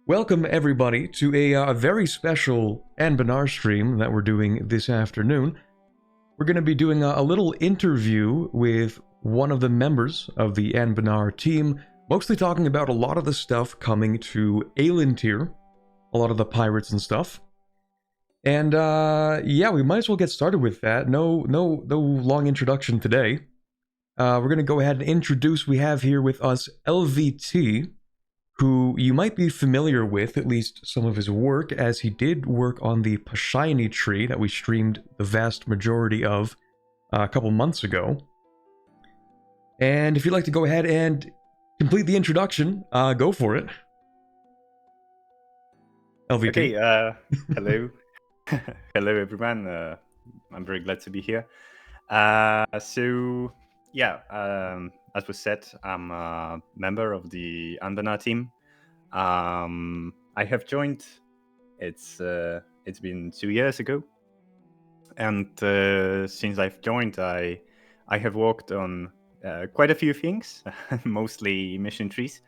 Welcome everybody to a very special Anbennar stream that we're doing this afternoon. We're going to be doing a little interview with one of the members of the Anbennar team, mostly talking about a lot of the stuff coming to Lamentair, a lot of the pirates and stuff. And yeah, we might as well get started with that. No long introduction today. We're going to go ahead and introduce, we have here with us LVT, who you might be familiar with, at least some of his work, as he did work on the Pashiny tree that we streamed the vast majority of a couple months ago. And if you'd like to go ahead and complete the introduction, go for it. LVT. Okay, hello. Hello everyone, I'm very glad to be here. So, as was said, I'm a member of the Anbennar team. I have joined, it's been 2 years ago. And since I've joined, I have worked on quite a few things, mostly mission trees.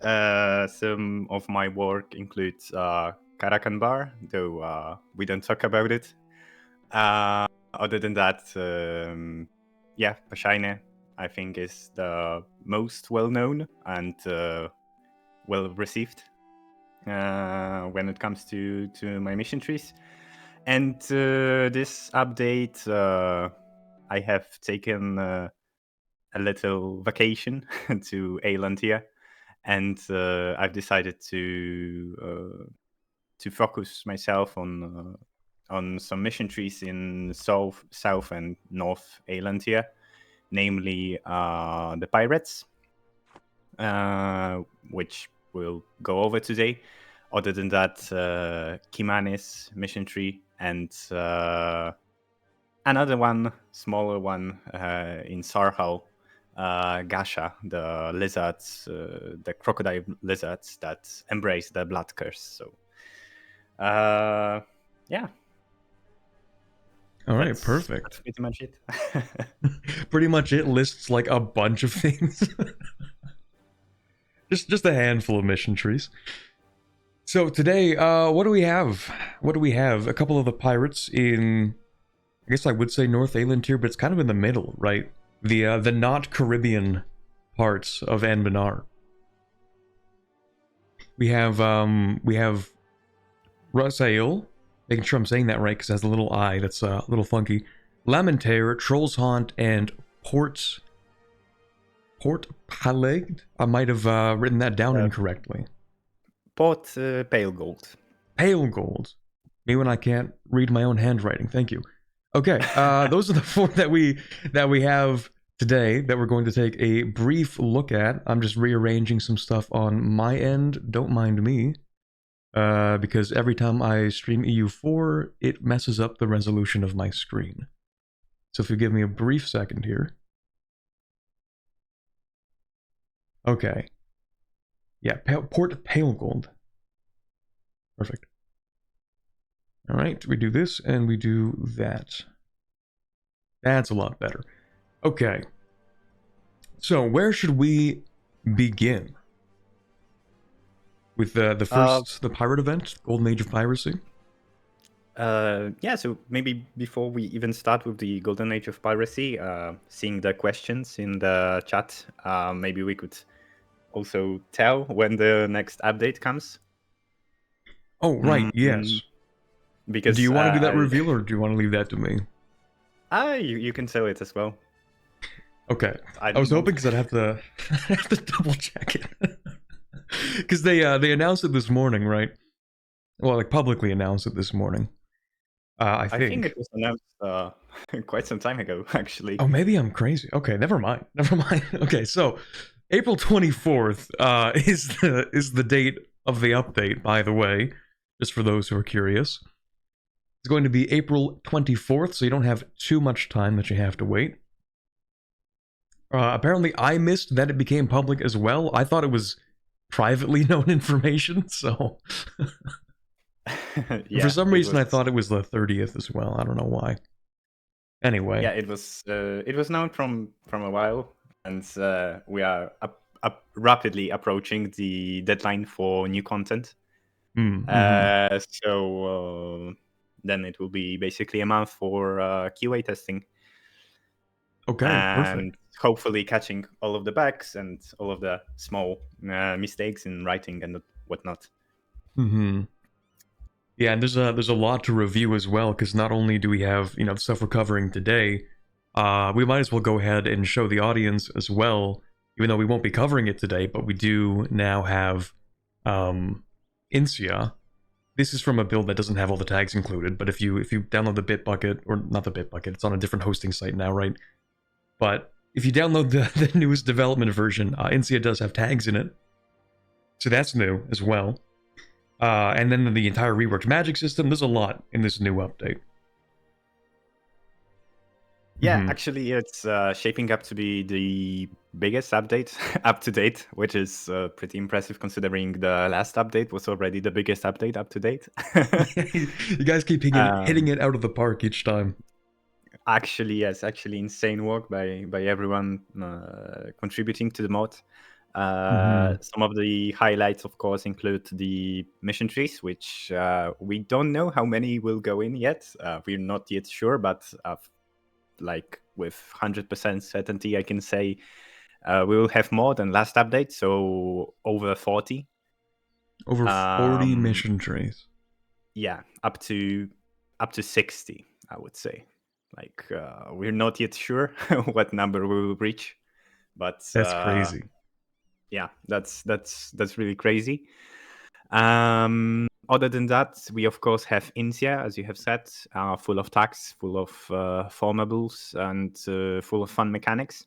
Some of my work includes Karakan Bar, though we don't talk about it. Other than that, Pashiny, I think, is the most well-known and well-received when it comes to my mission trees. And this update, I have taken a little vacation to Lamentair, and I've decided to focus myself on some mission trees in south and north Lamentair, namely the pirates, which we'll go over today. Other than that, Kimanis mission tree and another one, smaller one in Sarhal, Gasha, the lizards, the crocodile lizards that embrace the blood curse. So, yeah. All right, perfect. That's pretty much it. Pretty much it lists like a bunch of things. just a handful of mission trees. So today, what do we have? A couple of the pirates in, I guess I would say North Lamentair, but it's kind of in the middle, right? The not Caribbean parts of Anbennar. We have Rasail, making sure I'm saying that right because it has a little I that's a little funky. Lamentair, Troll's Haunt, and Port Palegd. I might have written that down incorrectly. Port Pale Gold. Pale Gold. Me when I can't read my own handwriting. Thank you. Okay, those are the four that we have today that we're going to take a brief look at. I'm just rearranging some stuff on my end. Don't mind me, because every time I stream EU4, it messes up the resolution of my screen. So if you give me a brief second here. Okay. Yeah, Port Pale Gold. Perfect. All right, we do this and we do that. That's a lot better. Okay. So where should we begin? With the first, the pirate event, Golden Age of Piracy? So maybe before we even start with the Golden Age of Piracy, seeing the questions in the chat, maybe we could also tell when the next update comes. Oh, right, yes. Because do you want to do that reveal, or do you want to leave that to me? You can tell it as well. Okay. I was hoping because I'd have to double check it. Because they announced it this morning, right? Well, like publicly announced it this morning. I think it was announced quite some time ago, actually. Oh, maybe I'm crazy. Okay, never mind. Okay, so April 24th is the date of the update, by the way, just for those who are curious. It's going to be April 24th, so you don't have too much time that you have to wait. Apparently, I missed that it became public as well. I thought it was privately known information, so... Yeah, for some reason, I thought it was the 30th as well. I don't know why. Anyway. Yeah, it was known from a while, and we are rapidly approaching the deadline for new content. So then it will be basically a month for QA testing. Okay, and perfect. hopefully catching all of the bugs and all of the small mistakes in writing and whatnot. Yeah, and there's a lot to review as well, because not only do we have the stuff we're covering today, we might as well go ahead and show the audience as well, even though we won't be covering it today, but we do now have Insyaa. This is from a build that doesn't have all the tags included, but if you download the Bitbucket, or not the Bitbucket, it's on a different hosting site now, right? But if you download the newest development version, Insyaa does have tags in it, so that's new as well. And then the entire reworked magic system. There's a lot in this new update. Yeah, actually, it's shaping up to be the biggest update up to date, which is pretty impressive considering the last update was already the biggest update up to date. You guys keep hitting it out of the park each time. Actually, yes, insane work by everyone contributing to the mod. Some of the highlights, of course, include the mission trees, which we don't know how many will go in yet. We're not yet sure, but like with 100% certainty, I can say we will have more than last update, so over 40. Over 40 mission trees. Yeah, up to 60, I would say. Like we're not yet sure what number we will reach, but that's crazy. Yeah, that's really crazy. Other than that, we of course have Insyaa, as you have said, full of tags, full of formables, and full of fun mechanics.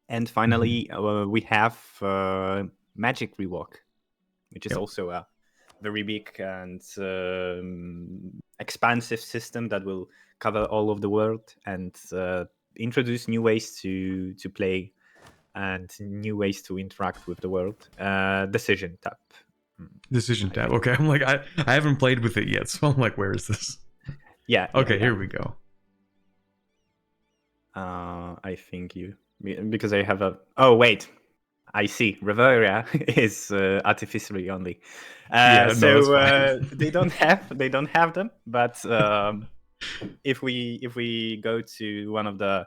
And finally, we have magic rework, which is also a very big and expansive system that will cover all of the world and introduce new ways to play and new ways to interact with the world. Decision tab. Decision tab. Okay, I'm like, I haven't played with it yet, so I'm like, where is this? Yeah. Okay, here we go. I think because I have a. Oh wait, I see. Reveria is artificially only. So they don't have them. But if we go to one of the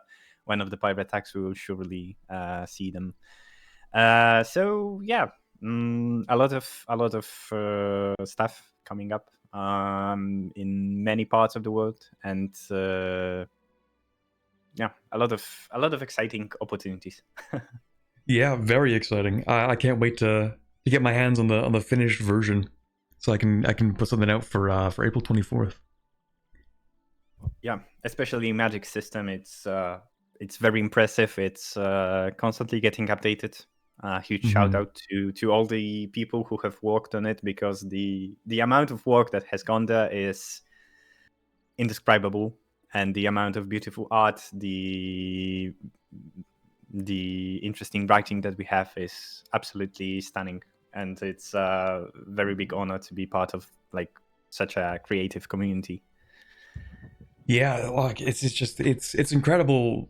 pirate tags, we will surely see them. So yeah, a lot of stuff coming up in many parts of the world, and yeah, a lot of exciting opportunities. Yeah, very exciting. I can't wait to get my hands on the finished version, so I can put something out for April 24th. Yeah, especially Magic system. It's very impressive. It's constantly getting updated. Huge shout out to all the people who have worked on it, because the amount of work that has gone there is indescribable, and the amount of beautiful art, the interesting writing that we have is absolutely stunning, and it's a very big honor to be part of like such a creative community. Yeah, like it's incredible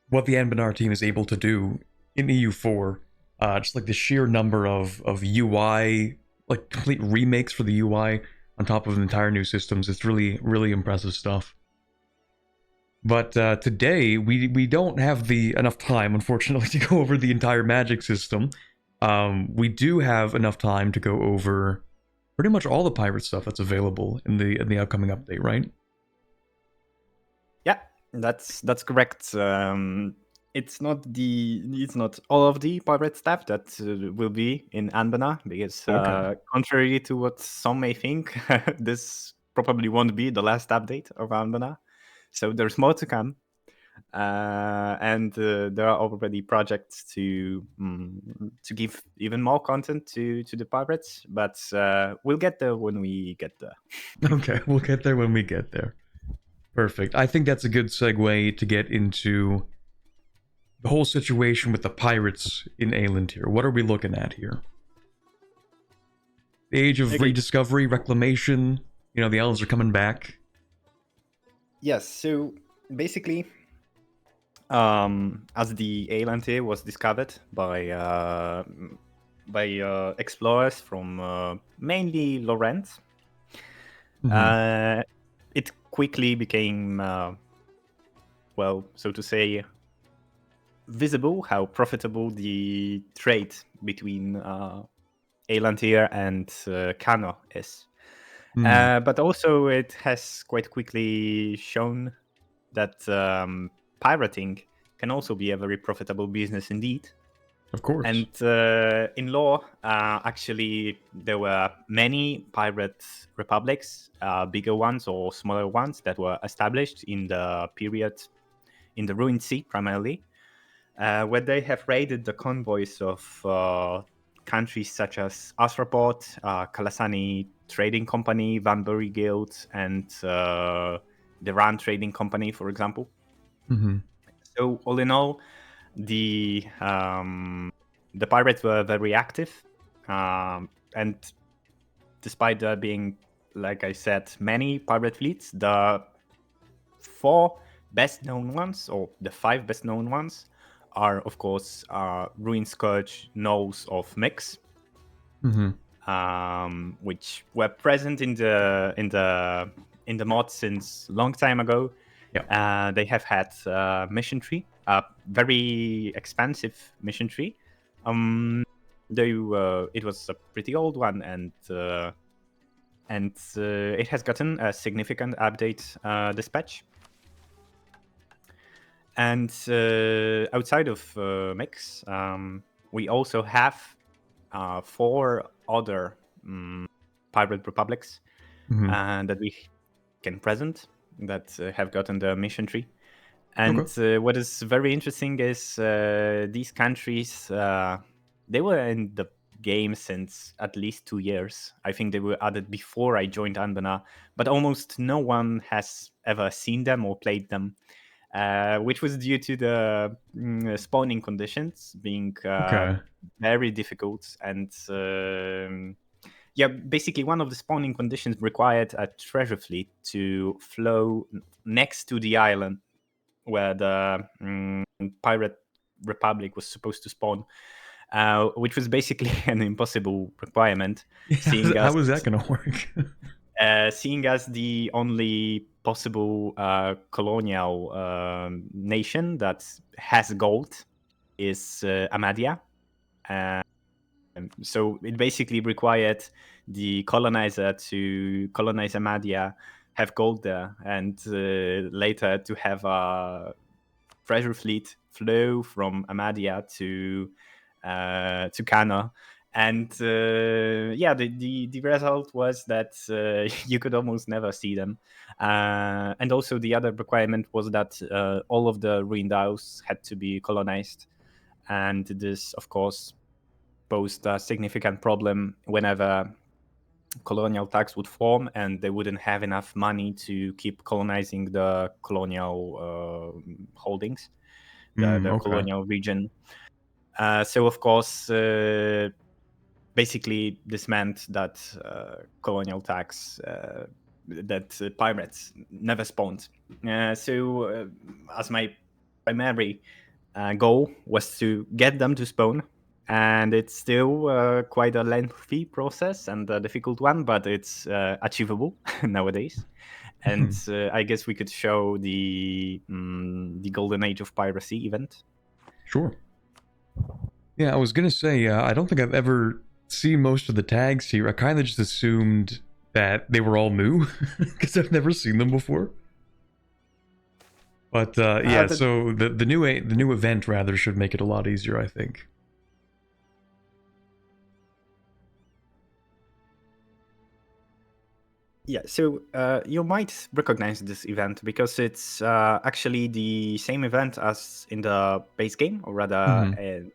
what the Anbennar team is able to do in EU4. Just like the sheer number of UI, like complete remakes for the UI on top of entire new systems. It's really, really impressive stuff. But today we don't have enough time, unfortunately, to go over the entire magic system. We do have enough time to go over pretty much all the pirate stuff that's available in the upcoming update, right? Yeah, that's correct. It's not all of the pirate stuff that will be in Anbennar, because contrary to what some may think, this probably won't be the last update of Anbennar. So there's more to come, and there are already projects to give even more content to the pirates. But we'll get there when we get there. Okay, we'll get there when we get there. Perfect. I think that's a good segue to get into the whole situation with the pirates in Lamentair. What are we looking at here? The age of rediscovery, reclamation. The elves are coming back. Yes, so basically, as the Lamentair was discovered by explorers from mainly Lorentz. It quickly became, well, so to say, visible how profitable the trade between Lamentair and Kano is. But also it has quite quickly shown that pirating can also be a very profitable business indeed. Of course. And in lore, actually, there were many pirate republics, bigger ones or smaller ones, that were established in the period in the Ruined Sea primarily, where they have raided the convoys of countries such as Arthropod, Kalasani Trading Company, Vanbury Guild, and the Ran Trading Company, for example. So all in all, the pirates were very active, and despite there being, like I said, many pirate fleets, the 4 best known ones, or the 5 best known ones, are of course Ruin Scourge, Knolls of Mix, which were present in the mod since long time ago. They have had mission tree, a very expensive mission tree. Though it was a pretty old one, and it has gotten a significant update dispatch. And outside of Mix, we also have 4 other pirate republics that we can present that have gotten the mission tree. And what is very interesting is these countries, they were in the game since at least 2 years. I think they were added before I joined Anbennar, but almost no one has ever seen them or played them, which was due to the spawning conditions being very difficult. And basically one of the spawning conditions required a treasure fleet to flow next to the island where the pirate republic was supposed to spawn, which was basically an impossible requirement. How was that going to work? Seeing as the only possible colonial nation that has gold is Amadia. So it basically required the colonizer to colonize Amadia, have gold there, and later to have a treasure fleet flow from Amadia to Kano. And the result was that you could almost never see them. And also the other requirement was that all of the ruined isles had to be colonized. And this, of course, posed a significant problem whenever colonial tax would form and they wouldn't have enough money to keep colonizing the colonial holdings, the colonial region. So, of course, basically this meant that colonial tax, that pirates never spawned. So as my primary goal was to get them to spawn, and it's still quite a lengthy process and a difficult one, but it's achievable nowadays. And I guess we could show the Golden Age of Piracy event. Sure. Yeah, I was going to say, I don't think I've ever seen most of the tags here. I kind of just assumed that they were all new, because I've never seen them before. But so the new event rather should make it a lot easier, I think. Yeah, so you might recognize this event because it's actually the same event as in the base game, or rather,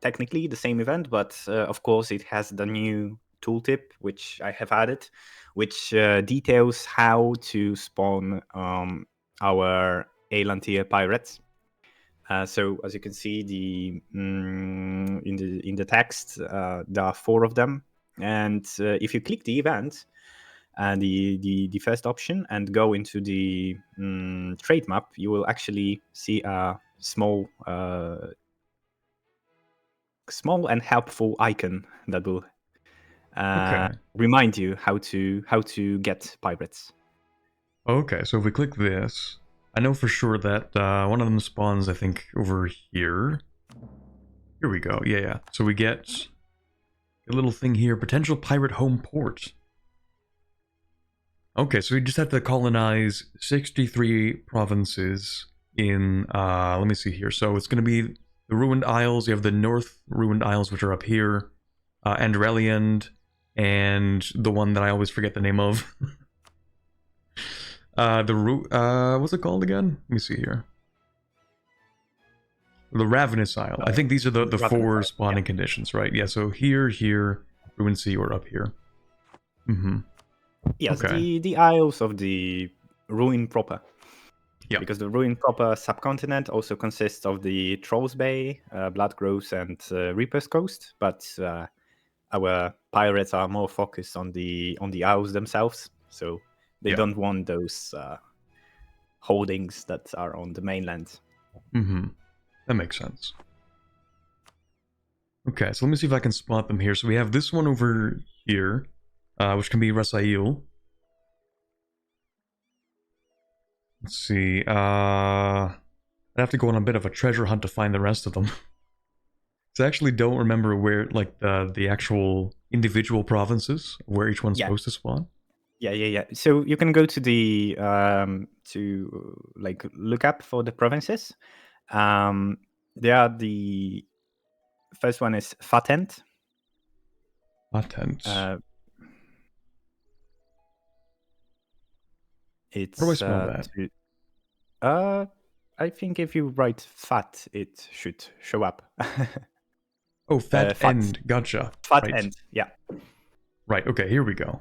technically the same event, but of course it has the new tooltip which I have added, which details how to spawn our Lamentair pirates. So as you can see, in the text, there are 4 of them, and if you click the event, the first option, and go into the trade map, you will actually see a small and helpful icon that will remind you how to get pirates. Okay, so if we click this, I know for sure that one of them spawns, I think, over here. Here we go. Yeah. So we get a little thing here, potential pirate home port. Okay, so we just have to colonize 63 provinces in, let me see here. So it's going to be the Ruined Isles. You have the North Ruined Isles, which are up here. Andreliand, and the one that I always forget the name of. What's it called again? Let me see here. The Ravenous Isle. I think these are the four spawning conditions, right? Yeah, so here, Ruined Sea, or up here. Yes, the Isles of the Ruin proper. Yeah. Because the Ruin proper subcontinent also consists of the Trolls Bay, Bloodgroves, and Reaper's Coast, but our pirates are more focused on the Isles themselves, so they don't want those holdings that are on the mainland. That makes sense. Okay, so let me see if I can spot them here. So we have this one over here, which can be Rasail. Let's see. I'd have to go on a bit of a treasure hunt to find the rest of them. So I actually don't remember where, like, the actual individual provinces, where each one's supposed to spawn. Yeah. So you can go to the like look up for the provinces. They are the first one is Fatent. Fatent. It's how do I spell that? I think if you write fat, it should show up. Oh, fat end. Gotcha. Fat end. Yeah. Right. Okay. Here we go.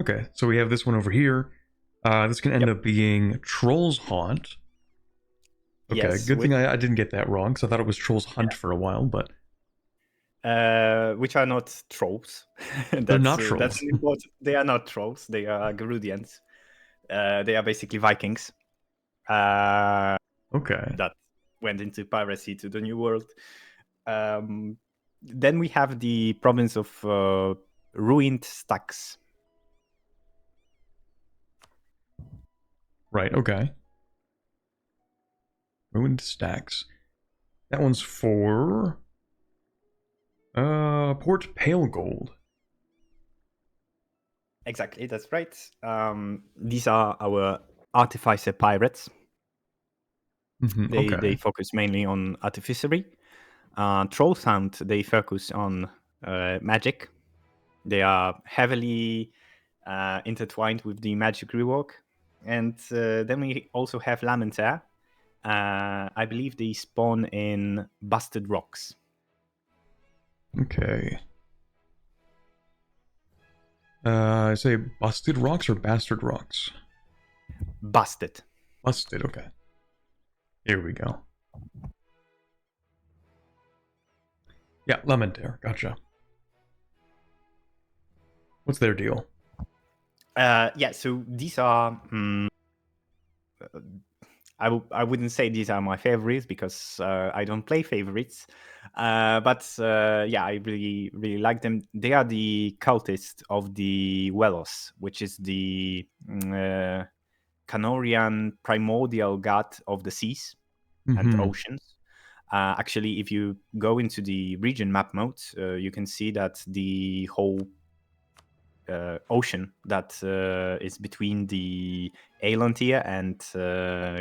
Okay, so we have this one over here. This can end up being Troll's Haunt. Okay, yes, good thing I didn't get that wrong, because I thought it was Troll's Hunt for a while, but... which are not trolls. They're not trolls. That's important. They are not trolls. They are Garudians. They are basically Vikings. Okay. That went into piracy to the New World. Then we have the province of Ruined Stacks. Right, okay. Ruined Stacks. That one's for... Port Pale Gold. Exactly, that's right. These are our artificer pirates. They focus mainly on artificery. Troll's Hunt, they focus on magic. They are heavily intertwined with the magic rework. And then we also have Lamentair. I believe they spawn in Busted Rocks. Okay. I say Busted Rocks or Bastard Rocks? Busted. Busted, okay. Here we go. Yeah, Lamentair, gotcha. What's their deal? So these are... I wouldn't say these are my favorites, because I don't play favorites. But I really, really like them. They are the cultists of the Welos, which is the Canorian primordial god of the seas and oceans. Actually, if you go into the region map mode, you can see that the whole ocean that is between the Lamentair and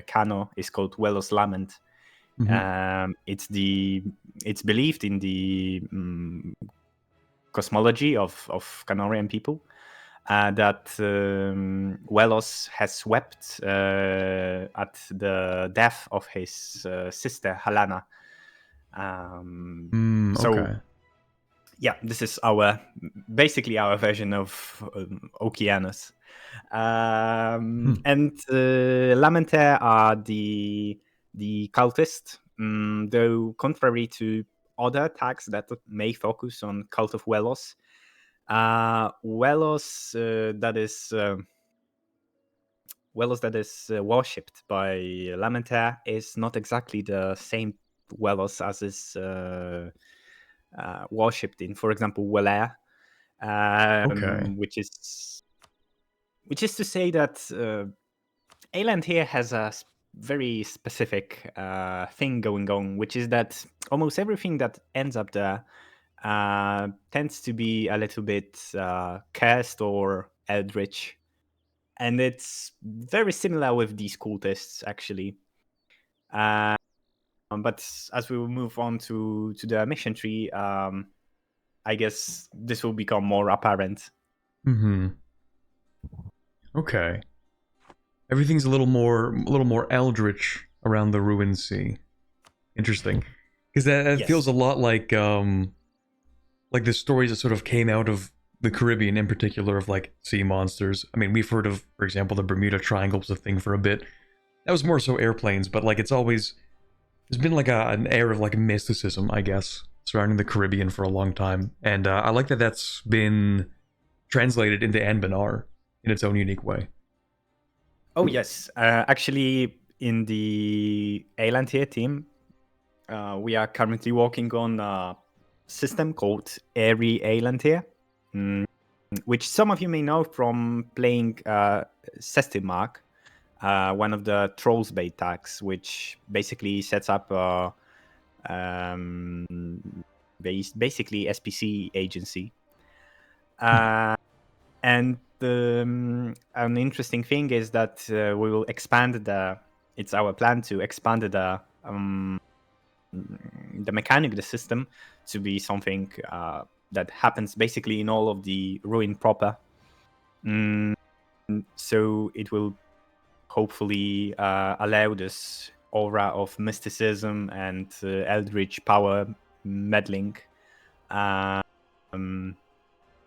Kano is called Welos Lament. It's believed in the cosmology of Canorian people that Welos has wept at the death of his sister Helena. Okay. Yeah, this is basically our version of Okeanos. And Lamentair are the cultist, though contrary to other attacks that may focus on Cult of Welos, Velos that is worshipped by Lamentair is not exactly the same Velos as is worshipped in, for example, Welair, Okay. which is to say that Aland here has a very specific thing going on, which is that almost everything that ends up there tends to be a little bit cursed or eldritch. And it's very similar with these cultists, actually. But as we will move on to the mission tree, I guess this will become more apparent. Mm-hmm. Okay. Everything's a little more eldritch around the Ruined Sea. Interesting, because that Yes. feels a lot like the stories that sort of came out of the Caribbean, in particular, of like sea monsters. I mean, we've heard of, for example, the Bermuda Triangle was a thing for a bit. That was more so airplanes, but like it's always there's been like an air of like mysticism, I guess, surrounding the Caribbean for a long time, and I like that that's been translated into Anbennar in its own unique way. Oh yes, actually, in the Lamentair team, we are currently working on a system called Airy Lamentair, which some of you may know from playing Sestimark, one of the Trolls Bait tags, which basically sets up basically SPC agency. And an interesting thing is that we will expand it's our plan to expand the mechanic of the system to be something that happens basically in all of the ruin proper. So it will hopefully allow this aura of mysticism and eldritch power meddling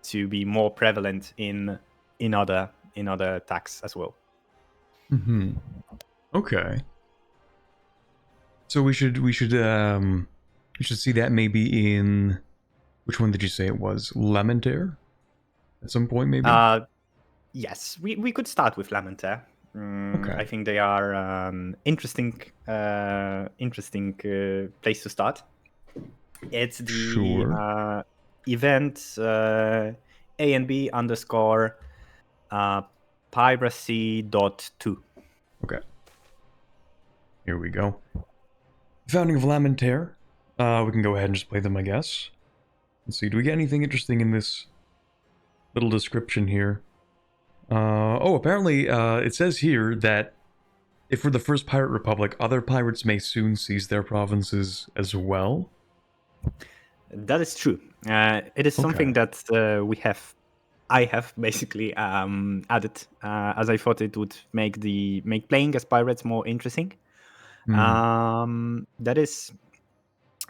to be more prevalent in other attacks as well. Mm-hmm. Okay. So we should see that maybe in, which one did you say it was? Lamentair? At some point, maybe? Yes, we could start with Lamentair. Okay. I think they are interesting place to start. It's the Sure. event ANB underscore piracy.2. Okay. Here we go. Founding of Lamentair. We can go ahead and just play them, I guess. Let's see, do we get anything interesting in this little description here? Apparently, it says here that if for the First Pirate Republic, other pirates may soon seize their provinces as well. That is true. It is something that I have basically added, as I thought it would make playing as pirates more interesting. That is,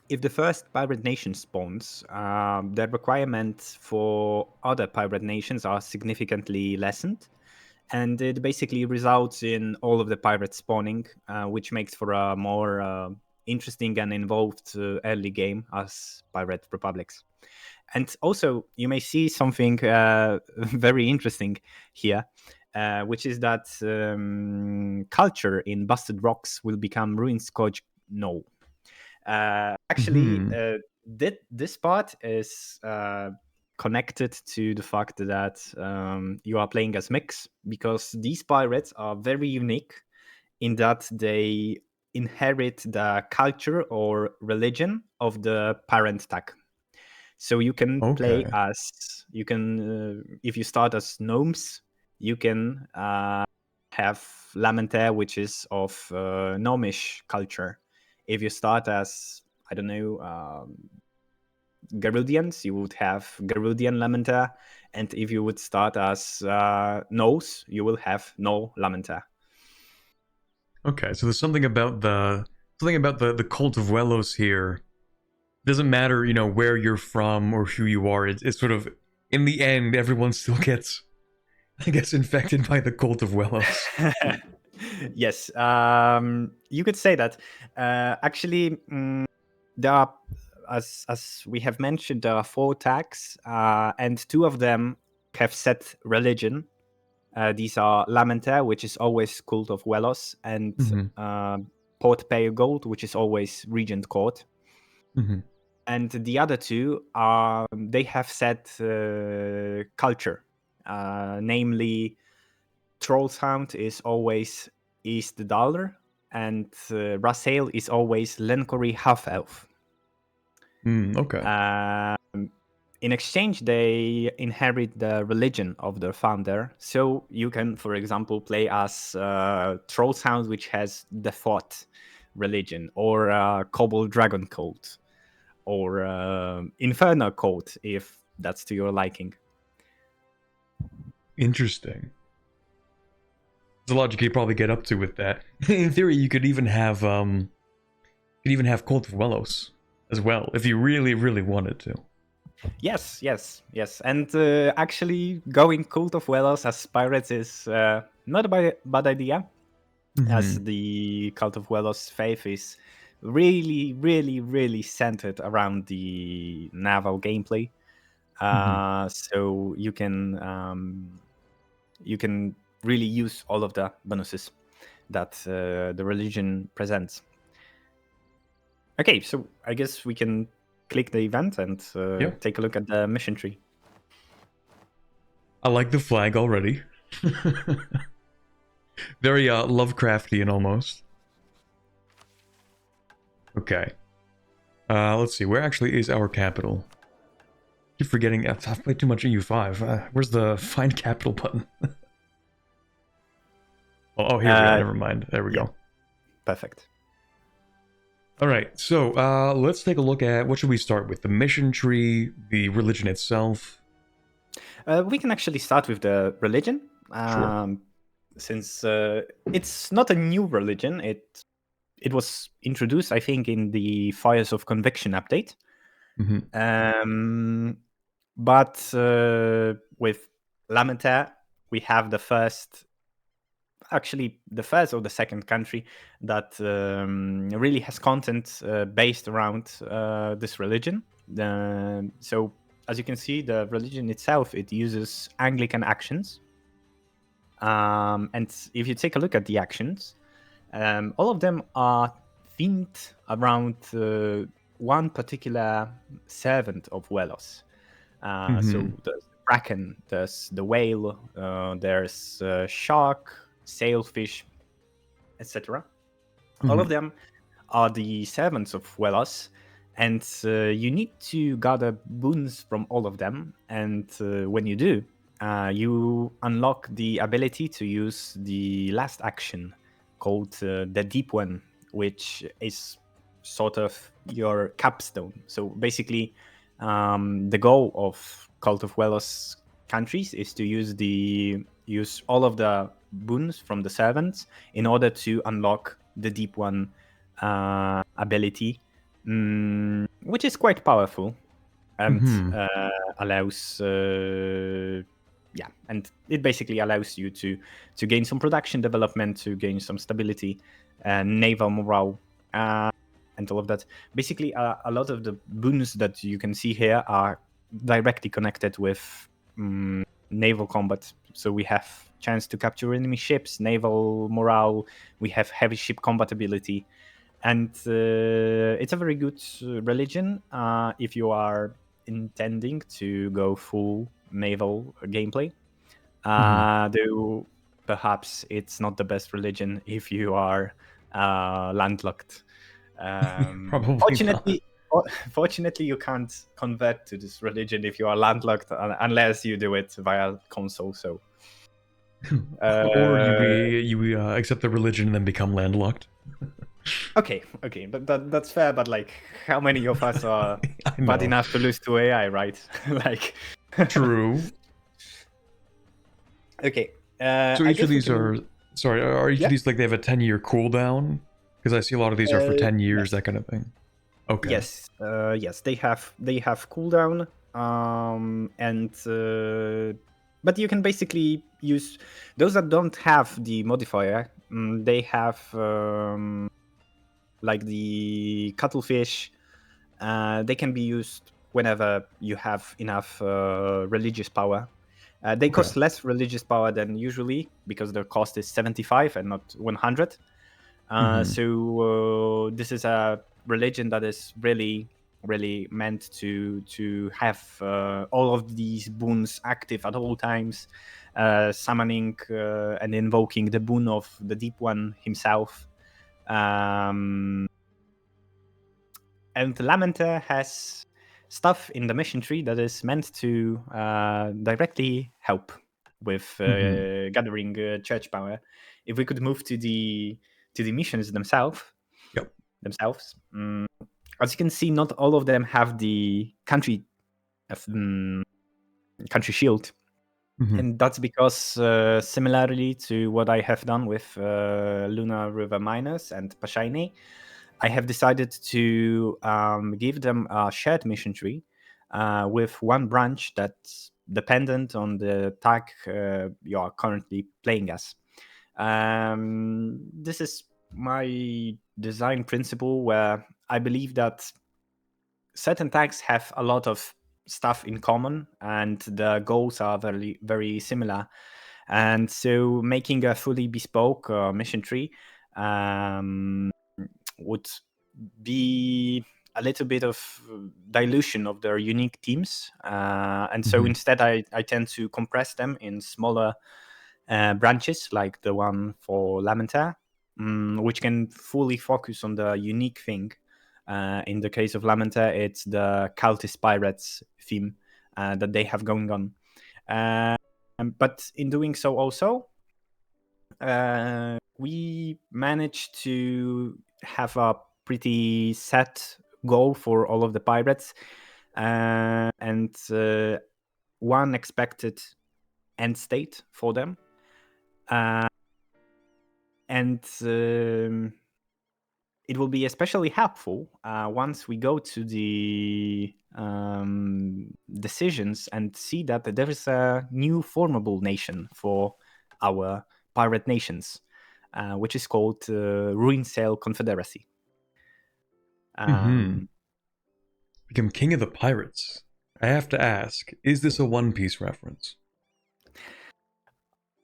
if the first pirate nation spawns, the requirements for other pirate nations are significantly lessened, and it basically results in all of the pirates spawning, which makes for a more interesting and involved early game as pirate republics. And also, you may see something very interesting here, which is that culture in Busted Rocks will become Ruin Scourge No. This part is connected to the fact that you are playing as mix, because these pirates are very unique in that they inherit the culture or religion of the parent tag. So you can play as if you start as gnomes, you can have Lamentair, which is of gnomish culture. If you start as, I don't know, Garudians, you would have Garudian Lamentair, and if you would start as Gnomes, you will have No Lamentair. Okay, so there's something about the cult of Welos here. It doesn't matter, where you're from or who you are. It's sort of, in the end, everyone still gets, I guess, infected by the cult of Welos. Yes, you could say that. Actually, there are as we have mentioned, there are 4 tags, and 2 of them have set religion. These are Lamentair, which is always Cult of Velos, and Port Pale Gold, which is always Regent Court. And the other 2 are they have set culture, namely Trollshound is always East Dalar, and Rasail is always Lencory Half Elf. Okay. In exchange, they inherit the religion of their founder. So you can, for example, play as Trollshound, which has the Thought religion, or Cobalt Dragon Cult, or Inferno Cult, if that's to your liking. Interesting. There's a lot you could probably get up to with that. In theory, you could even have Cult of Velos as well, if you really, really wanted to. Yes. And actually, going Cult of Velos as pirates is not a bad idea, as the Cult of Velos faith is really, really, really centered around the naval gameplay. So you can really use all of the bonuses that the religion presents. Okay, so I guess we can click the event and take a look at the mission tree. I like the flag already. Very Lovecraftian almost. Okay. Let's see, where actually is our capital? Keep forgetting, I've played too much EU5. Where's the find capital button? Oh, here we go, never mind. There we go. Perfect. Alright, so let's take a look at, what should we start with? The mission tree, the religion itself? We can actually start with the religion. Sure. Since it's not a new religion, it was introduced, I think, in the Fires of Conviction update. But with Lamentair, we have the first or the second country that really has content based around this religion. So as you can see, the religion itself, it uses Anglican actions. And if you take a look at the actions, all of them are themed around one particular servant of Velos. So there's Kraken, there's the whale, there's shark, sailfish, etc. All of them are the servants of Velos, and you need to gather boons from all of them. And when you do, you unlock the ability to use the last action called the Deep One, which is sort of your capstone. So basically, the goal of Cult of Velos countries is to use all of the boons from the servants in order to unlock the Deep One ability, which is quite powerful and allows and it basically allows you to gain some production development, to gain some stability, naval morale, and all of that. Basically, a lot of the boons that you can see here are directly connected with naval combat. So we have chance to capture enemy ships, naval morale, we have heavy ship combat ability, and it's a very good religion if you are intending to go full naval gameplay. Though perhaps it's not the best religion if you are landlocked. Probably Fortunately, you can't convert to this religion if you are landlocked unless you do it via console. So, or you accept the religion and then become landlocked. Okay, that's fair. But like, how many of us are bad enough to lose to AI, right? Like, true. Okay. So each of these are each of these like they have a 10-year cooldown? Because I see a lot of these are for 10 years, that kind of thing. Okay. Yes, they have cooldown, but you can basically use those that don't have the modifier. They have like the cuttlefish, They can be used whenever you have enough religious power. They cost less religious power than usually because their cost is 75 and not 100. So this is a religion that is really, really meant to have all of these boons active at all times, summoning and invoking the boon of the Deep One himself. And Lamentair has stuff in the mission tree that is meant to directly help with gathering church power. If we could move to the missions themselves, as you can see, not all of them have the country shield, and that's because similarly to what I have done with Lunar River Miners and Pashaini, I have decided to give them a shared mission tree with one branch that's dependent on the tag you are currently playing as. This is my design principle, where I believe that certain tags have a lot of stuff in common and the goals are very, very similar. And so making a fully bespoke mission tree would be a little bit of dilution of their unique teams. And so instead I tend to compress them in smaller branches, like the one for Lamentair, which can fully focus on the unique thing. In the case of Lamentair, it's the cultist pirates theme that they have going on. But in doing so also, we managed to have a pretty set goal for all of the pirates, and one expected end state for them. And it will be especially helpful once we go to the decisions and see that there is a new formable nation for our pirate nations, which is called Ruinsail Confederacy. Become king of the pirates. I have to ask, is this a One Piece reference?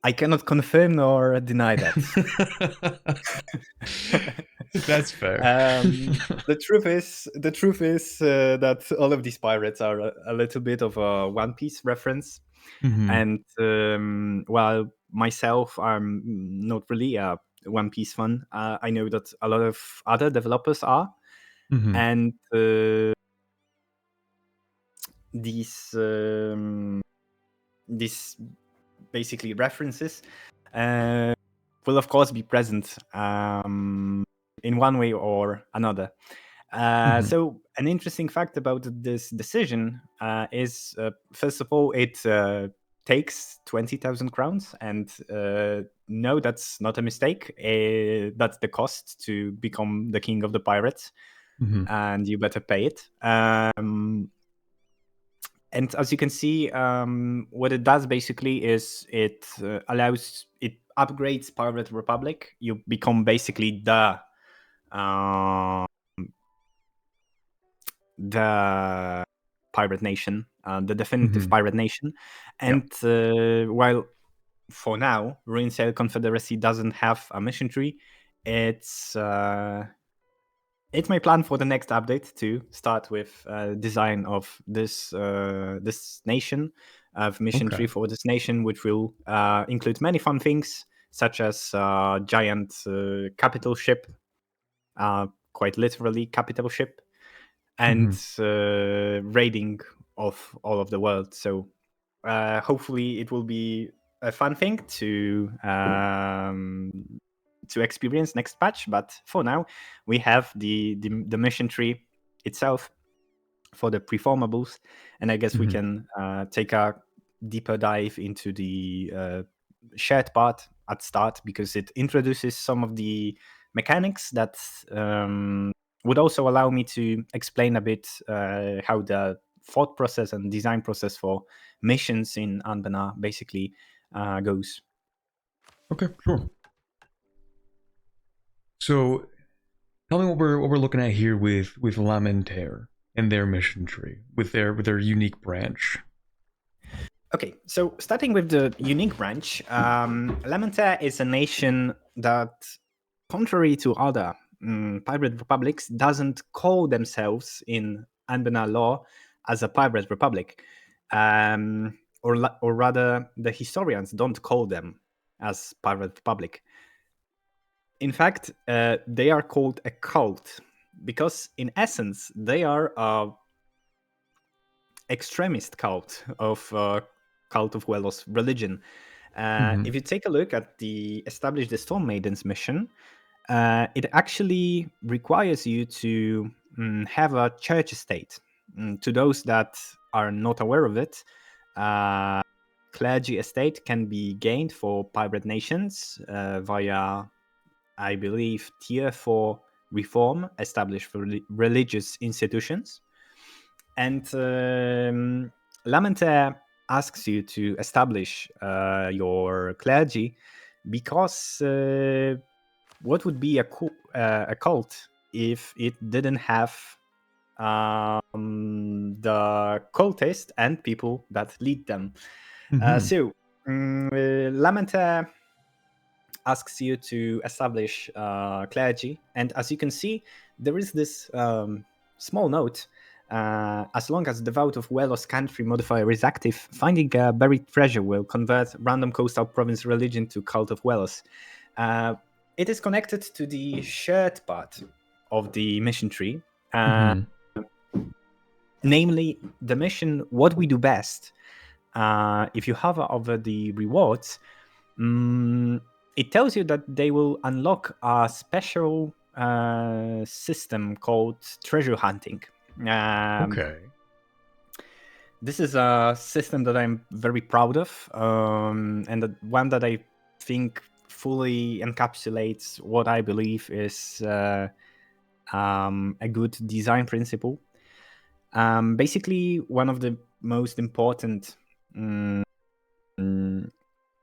I cannot confirm nor deny that. That's fair. The truth is that all of these pirates are a little bit of a One Piece reference. And while myself, I'm not really a One Piece fan, I know that a lot of other developers are. And these basically references will of course be present in one way or another. So an interesting fact about this decision is, first of all, it takes 20,000 crowns, and no, that's not a mistake. That's the cost to become the king of the pirates, and you better pay it. And as you can see, what it does basically is it upgrades Pirate Republic. You become basically the pirate nation, the definitive pirate nation. And while for now Ruinsail Confederacy doesn't have a mission tree, it's my plan for the next update to start with design of this nation, of mission tree for this nation, which will include many fun things, such as giant capital ship, quite literally capital ship, and raiding of all of the world. So hopefully it will be a fun thing to experience next patch. But for now, we have the mission tree itself for the preformables, and I guess we can take a deeper dive into the shared part at start, because it introduces some of the mechanics that would also allow me to explain a bit how the thought process and design process for missions in Anbennar basically goes. Okay, sure. So, tell me what we're looking at here with Lamentair in their mission tree with their unique branch? Okay, so starting with the unique branch, Lamentair is a nation that, contrary to other pirate republics, doesn't call themselves in Anbennar law as a pirate republic, or rather, the historians don't call them as pirate republic. In fact, they are called a cult because, in essence, they are a extremist cult of Welos religion. If you take a look at the Establish the Storm Maidens mission, it actually requires you to have a church estate. To those that are not aware of it, clergy estate can be gained for pirate nations via, I believe, tier 4 reform established for religious institutions. And Lamentair asks you to establish your clergy because what would be a cult if it didn't have the cultists and people that lead them? So Lamentair asks you to establish clergy, and as you can see, there is this small note. As long as the vote of Welos country modifier is active, finding a buried treasure will convert random coastal province religion to Cult of Welos. It is connected to the shared part of the mission tree, namely the mission What We Do Best. If you hover over the rewards, it tells you that they will unlock a special system called treasure hunting. Okay. This is a system that I'm very proud of, and one that I think fully encapsulates what I believe is a good design principle. Basically, one of the most important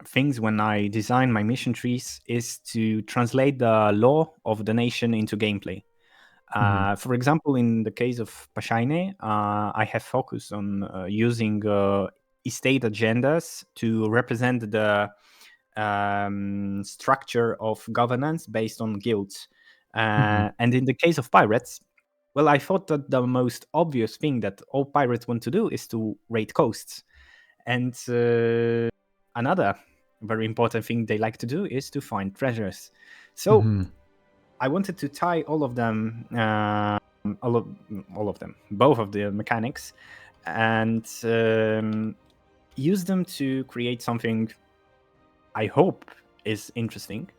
things when I design my mission trees is to translate the law of the nation into gameplay. For example, in the case of Pashaine, I have focused on using estate agendas to represent the structure of governance based on guilds. And in the case of pirates, well, I thought that the most obvious thing that all pirates want to do is to raid coasts. And another very important thing they like to do is to find treasures. So I wanted to tie all of them, both of the mechanics, and use them to create something I hope is interesting.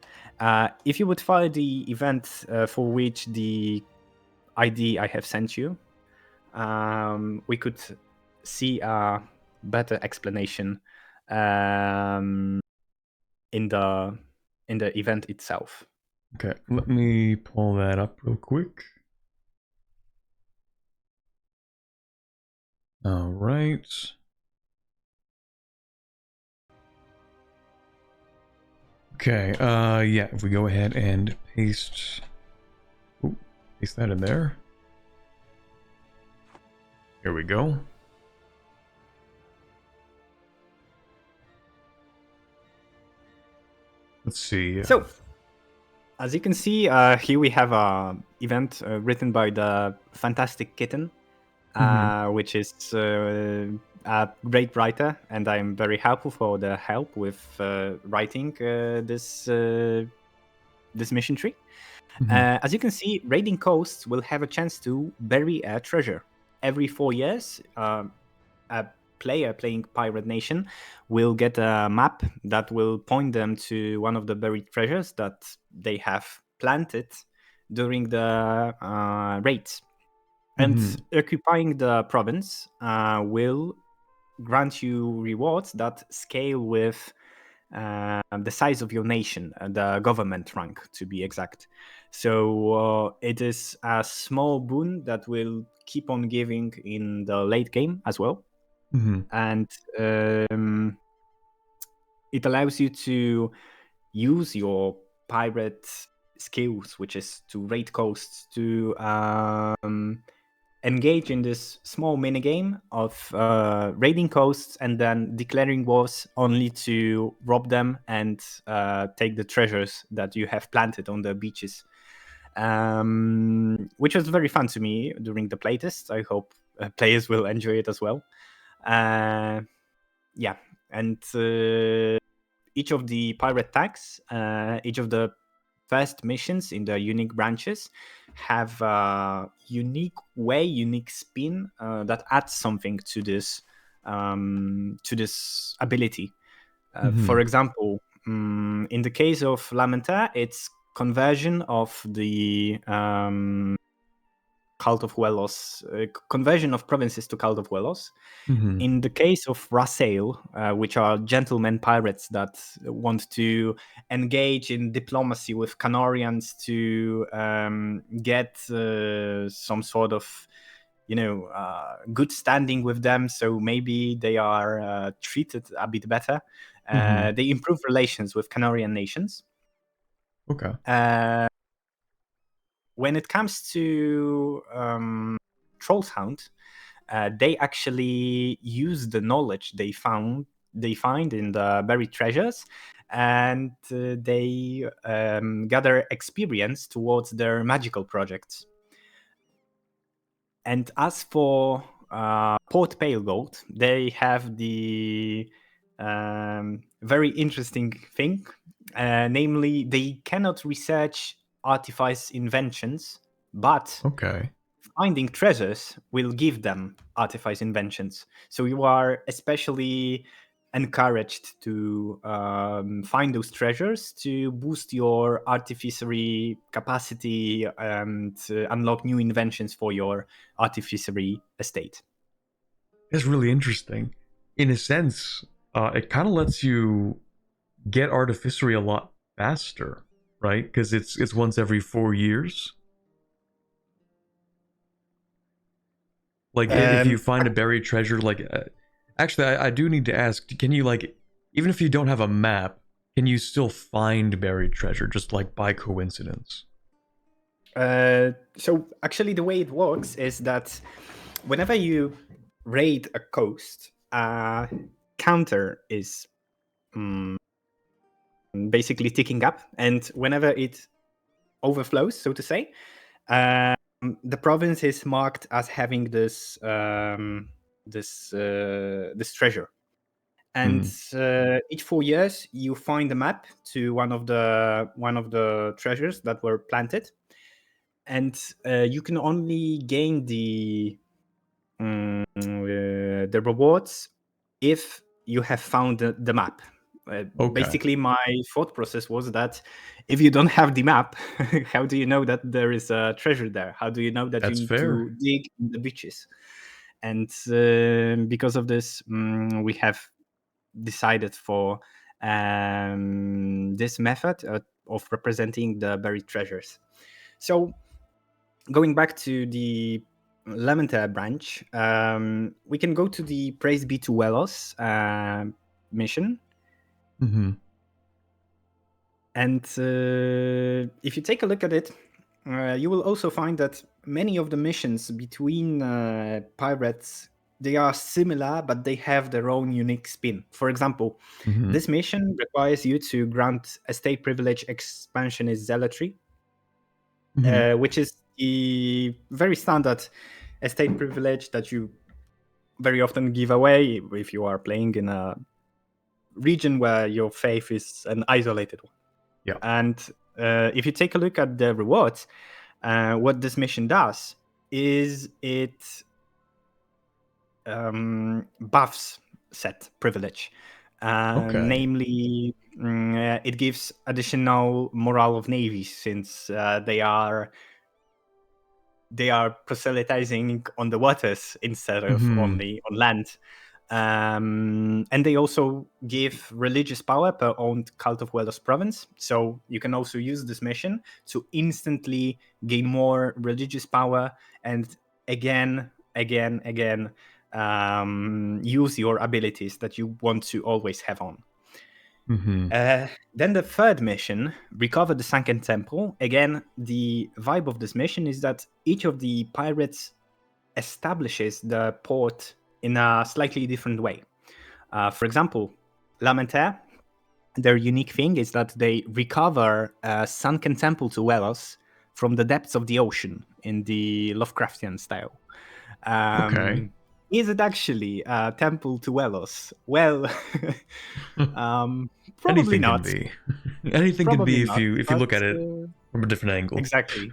If you would follow the event for which the ID I have sent you, we could see a better explanation in the event itself. Okay, let me pull that up real quick. All right. Okay, yeah, if we go ahead and paste that in there. Here we go. Let's see. So, as you can see, here we have a event written by the Fantastic Kitten, which is a great writer, and I'm very helpful for the help with writing this mission tree. As you can see, raiding coasts will have a chance to bury a treasure. Every 4 years, a player playing Pirate Nation will get a map that will point them to one of the buried treasures that they have planted during the raids. And occupying the province will grant you rewards that scale with the size of your nation, the government rank to be exact. So it is a small boon that will keep on giving in the late game as well. And it allows you to use your pirate skills, which is to raid coasts, to engage in this small minigame of raiding coasts and then declaring wars only to rob them and take the treasures that you have planted on the beaches, which was very fun to me during the playtest. I hope players will enjoy it as well. Yeah, and each of the pirate tags, each of the first missions in the unique branches have a unique way, unique spin that adds something to this ability. For example, in the case of Lamentair, it's conversion of the Cult of Welos, conversion of provinces to Cult of Welos. In the case of Rassail, which are gentlemen pirates that want to engage in diplomacy with Canorians to get some sort of, good standing with them, so maybe they are treated a bit better. They improve relations with Canorian nations. Okay. When it comes to Troll's Hound, they actually use the knowledge they find in the buried treasures, and they gather experience towards their magical projects. And as for Port Pale Gold, they have the very interesting thing, namely they cannot research artifice inventions, but Okay. finding treasures will give them artifice inventions. So you are especially encouraged to find those treasures to boost your artificery capacity and unlock new inventions for your artificery estate. It's really interesting. In a sense, it kind of lets you get artificery a lot faster, right? Because it's once every 4 years. Like if you find a buried treasure, like actually, I do need to ask: can you, like, even if you don't have a map, can you still find buried treasure just like by coincidence? So actually, the way it works is that whenever you raid a coast, counter is basically ticking up, and whenever it overflows, so to say, the province is marked as having this this treasure. And each 4 years, you find a map to one of the treasures that were planted, and you can only gain the rewards if you have found the map. Okay. Basically, my thought process was that if you don't have the map, how do you know that there is a treasure there? How do you know that you That's need fair. to dig in the beaches? And because of this, we have decided for this method of representing the buried treasures. So, going back to the Lamentair branch, we can go to the Praise Be to Welos mission. And if you take a look at it, you will also find that many of the missions between pirates, they are similar, but they have their own unique spin. For example, this mission requires you to grant estate privilege expansionist zealotry, which is the very standard estate privilege that you very often give away if you are playing in a region where your faith is an isolated one. Yeah. And if you take a look at the rewards, what this mission does is it buffs set privilege. Okay. Namely, it gives additional morale of navies since they are proselytizing on the waters instead of only on land. And they also give religious power per owned Cult of Welos province. So you can also use this mission to instantly gain more religious power and again, use your abilities that you want to always have on. Then the third mission, Recover the Sunken Temple. Again, the vibe of this mission is that each of the pirates establishes the port in a slightly different way. For example, Lamentair, their unique thing is that they recover a sunken temple to Welos from the depths of the ocean in the Lovecraftian style. Okay. Is it actually a temple to Welos? Well, probably Anything can not. be. Anything can Probably be not. if you But look at it from a different angle. exactly.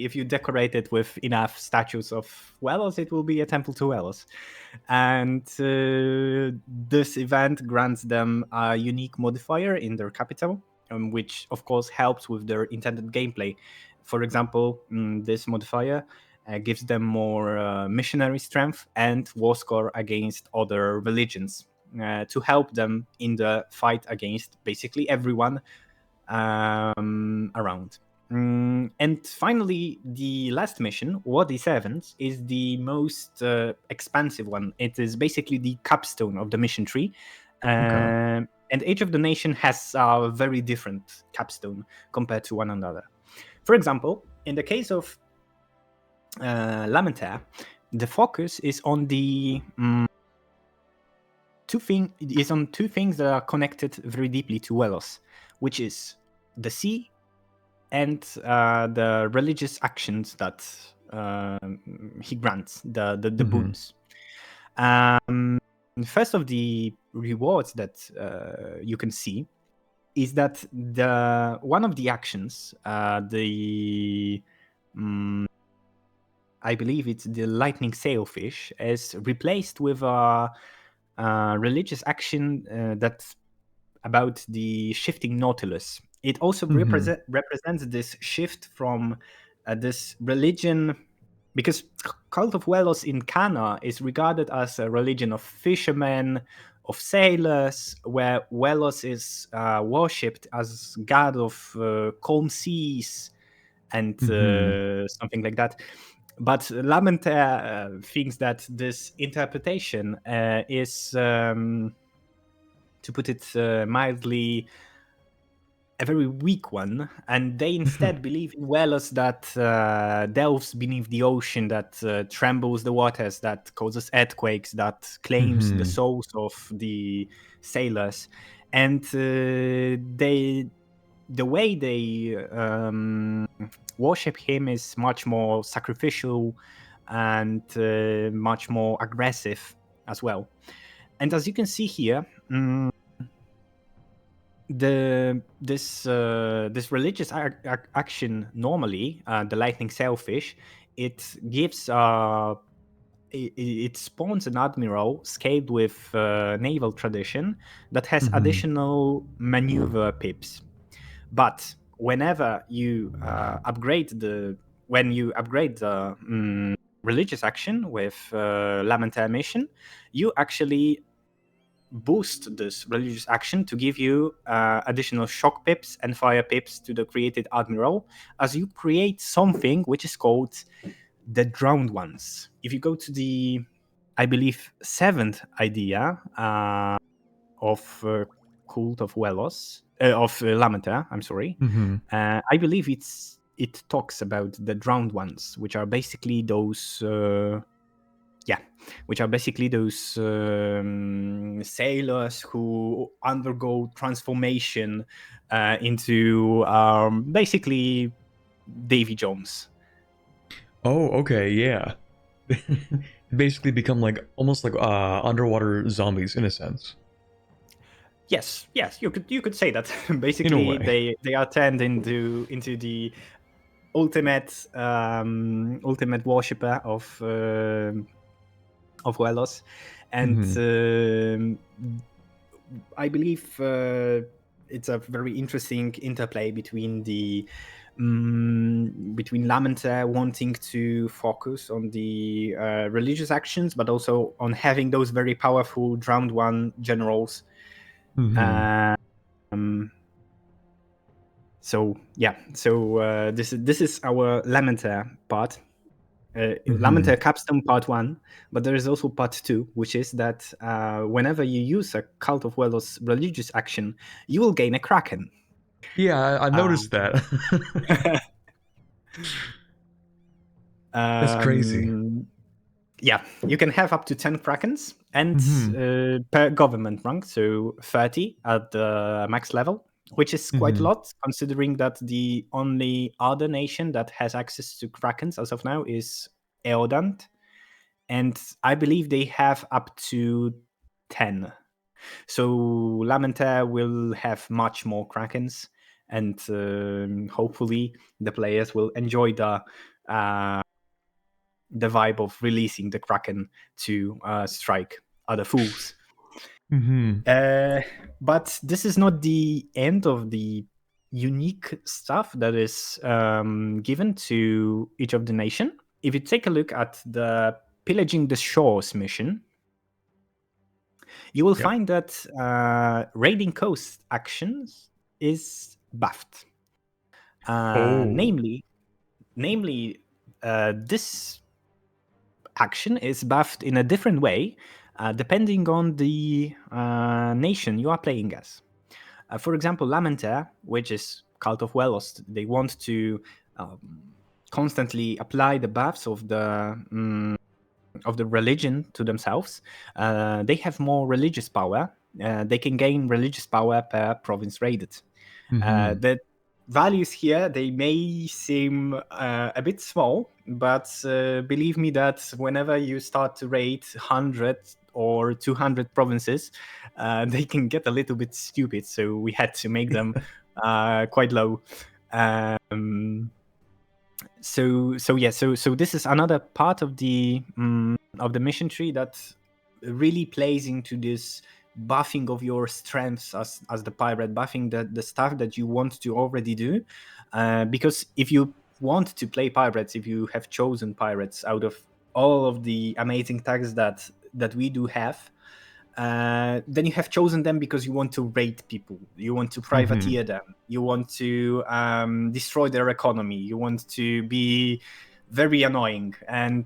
If you decorate it with enough statues of Welos, it will be a temple to Welos. And this event grants them a unique modifier in their capital, which of course helps with their intended gameplay. For example, this modifier gives them more missionary strength and war score against other religions to help them in the fight against basically everyone around. And finally, the last mission, What is Evans, is the most expansive one. It is basically the capstone of the mission tree. Okay. And each of the nation has a very different capstone compared to one another. For example, in the case of Lamentair, the focus is on the two things that are connected very deeply to Welos, which is the sea and the religious actions that he grants, the boons. First of the rewards that you can see is that one of the actions, I believe it's the lightning sailfish, is replaced with a religious action that's about the shifting nautilus. It also represents this shift from this religion, because Cult of Welos in Cana is regarded as a religion of fishermen, of sailors, where Welos is worshipped as god of calm seas and something like that. But Lamentair thinks that this interpretation is, to put it mildly, a very weak one, and they instead believe in Welos that delves beneath the ocean, that trembles the waters, that causes earthquakes, that claims the souls of the sailors, and the way they worship him is much more sacrificial and much more aggressive as well. And as you can see here, this religious action, normally the lightning sailfish, it gives it spawns an admiral scaled with naval tradition that has additional maneuver pips. But whenever you upgrade the religious action with Lamentair mission, you actually boost this religious action to give you additional shock pips and fire pips to the created admiral, as you create something which is called the Drowned Ones. If you go to the, I believe, 7th idea of Cult of Welos, of Lamentair, I'm sorry, I believe it talks about the Drowned Ones, which are basically those sailors who undergo transformation into basically Davy Jones. Oh, okay, yeah. Basically become almost like underwater zombies in a sense. Yes, you could say that. Basically, they are turned into the ultimate worshipper of Welos, and I believe it's a very interesting interplay between between Lamentair wanting to focus on the religious actions, but also on having those very powerful Drowned One generals. This is our Lamentair part. Lamentair Capstone Part 1, but there is also Part 2, which is that whenever you use a Cult of Welos religious action, you will gain a Kraken. Yeah, I noticed that. That's crazy. yeah, you can have up to 10 Krakens, and Mhm. per government rank, so 30 at the max level, which is quite a Mhm. lot, considering that the only other nation that has access to Krakens as of now is Eodant, and I believe they have up to 10. So Lamentair will have much more Krakens, and hopefully the players will enjoy the vibe of releasing the Kraken to strike other fools. Mhm. But this is not the end of the unique stuff that is given to each of the nation. If you take a look at the Pillaging the Shores mission, you will Yep. find that raiding coast actions is buffed. Oh. Namely, this action is buffed in a different way depending on the nation you are playing as. For example, Lamentair, which is Cult of Welost, they want to constantly apply the buffs of the religion to themselves. They have more religious power. They can gain religious power per province raided. Mhm. The values here, they may seem a bit small, but believe me that whenever you start to raid 100 or 200 provinces, they can get a little bit stupid, so we had to make them quite low. So this is another part of the mission tree that really plays into this buffing of your strengths as the pirate, buffing the stuff that you want to already do, because if you want to play pirates, if you have chosen pirates out of all of the amazing tags that we do have, then you have chosen them because you want to raid people, you want to privateer them, you want to destroy their economy, you want to be very annoying. And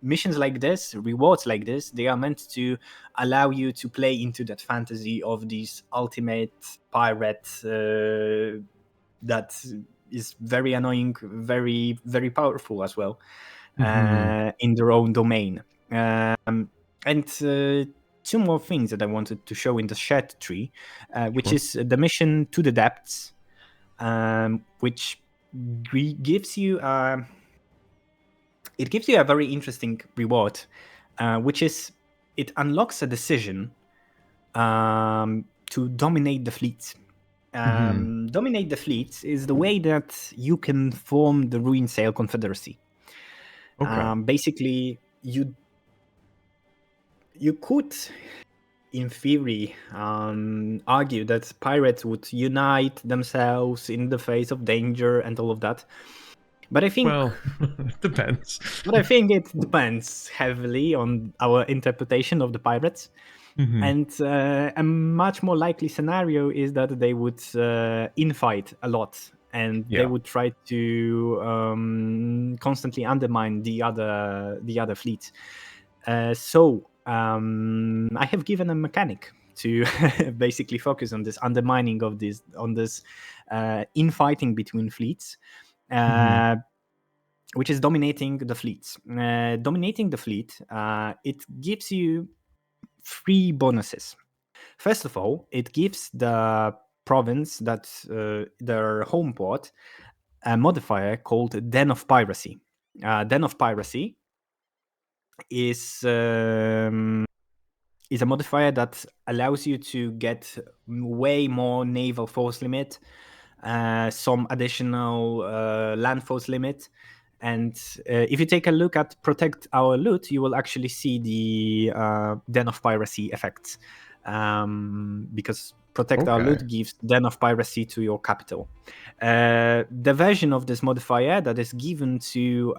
missions like this, rewards like this, they are meant to allow you to play into that fantasy of these ultimate pirate that is very annoying, very, very powerful as well, Mhm. in their own domain. And two more things that I wanted to show in the shared tree, which Sure. is the mission to the depths, which gives you it gives you a very interesting reward, which is it unlocks a decision to dominate the fleet. Mhm. Dominate the fleet is the way that you can form the Ruin Sail Confederacy. Okay. Basically, you could, in theory, argue that pirates would unite themselves in the face of danger and all of that. But I think, Well, it depends. it depends heavily on our interpretation of the pirates. Mhm. And a much more likely scenario is that they would infight a lot, and they Yeah. would try to constantly undermine the other fleets. So I have given a mechanic to basically focus on this undermining of this infighting between fleets, Mhm. uh, which is dominating the fleets. Dominating the fleet, it gives you 3 bonuses. First of all, it gives the province that their home port a modifier called Den of Piracy. Den of Piracy is a modifier that allows you to get way more naval force limit, some additional land force limit. And if you take a look at Protect Our Loot, you will actually see the Den of Piracy effects, because Protect Our Okay. Loot gives Den of Piracy to your capital. The version of this modifier that is given to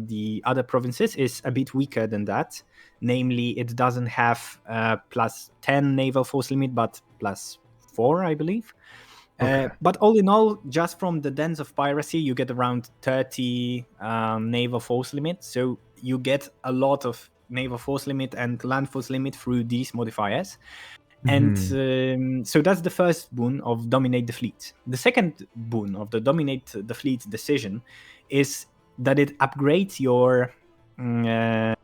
the other provinces is a bit weaker than that. Namely, it doesn't have plus 10 naval force limit, but plus 4, I believe. Okay. But all in all, just from the Dens of Piracy, you get around 30 naval force limit. So you get a lot of naval force limit and land force limit through these modifiers. And Mhm. so that's the first boon of Dominate the Fleet. The second boon of the Dominate the Fleet decision is that it upgrades your it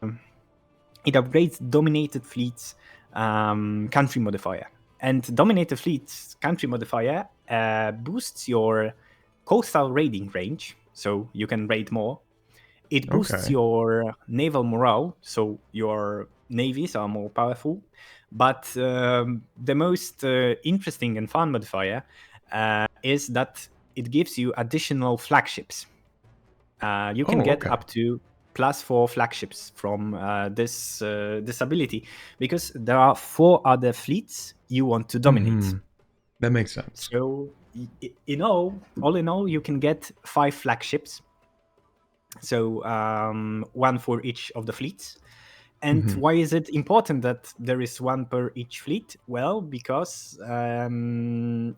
upgrades Dominated Fleet's country modifier. And Dominated Fleet's country modifier boosts your coastal raiding range, so you can raid more. It boosts your naval morale, so your navies are more powerful. But the most interesting and fun modifier is that it gives you additional flagships. You can get up to +4 flagships from this ability, because there are 4 other fleets you want to dominate. That makes sense. So all in all, you can get 5 flagships. So 1 for each of the fleets. And why is it important that there is 1 per each fleet? Well, because the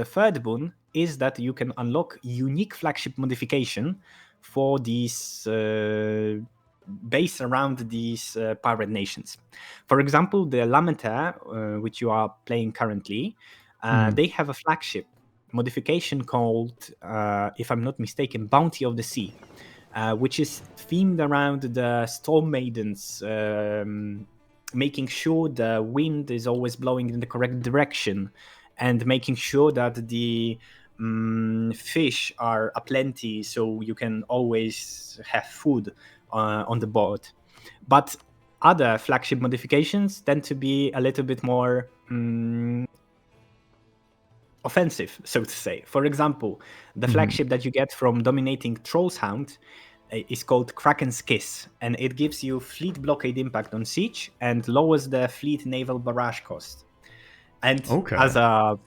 third boon is that you can unlock unique flagship modification for these based around these pirate nations. For example, the Lamentair, which you are playing currently, they have a flagship modification called, if I'm not mistaken, Bounty of the Sea. Which is themed around the Storm Maidens, making sure the wind is always blowing in the correct direction, and making sure that the fish are aplenty, so you can always have food on the board. But other flagship modifications tend to be a little bit more offensive, so to say. For example, the flagship that you get from dominating Troll's Hound is called Kraken's Kiss, and it gives you fleet blockade impact on siege and lowers the fleet naval barrage cost. And as a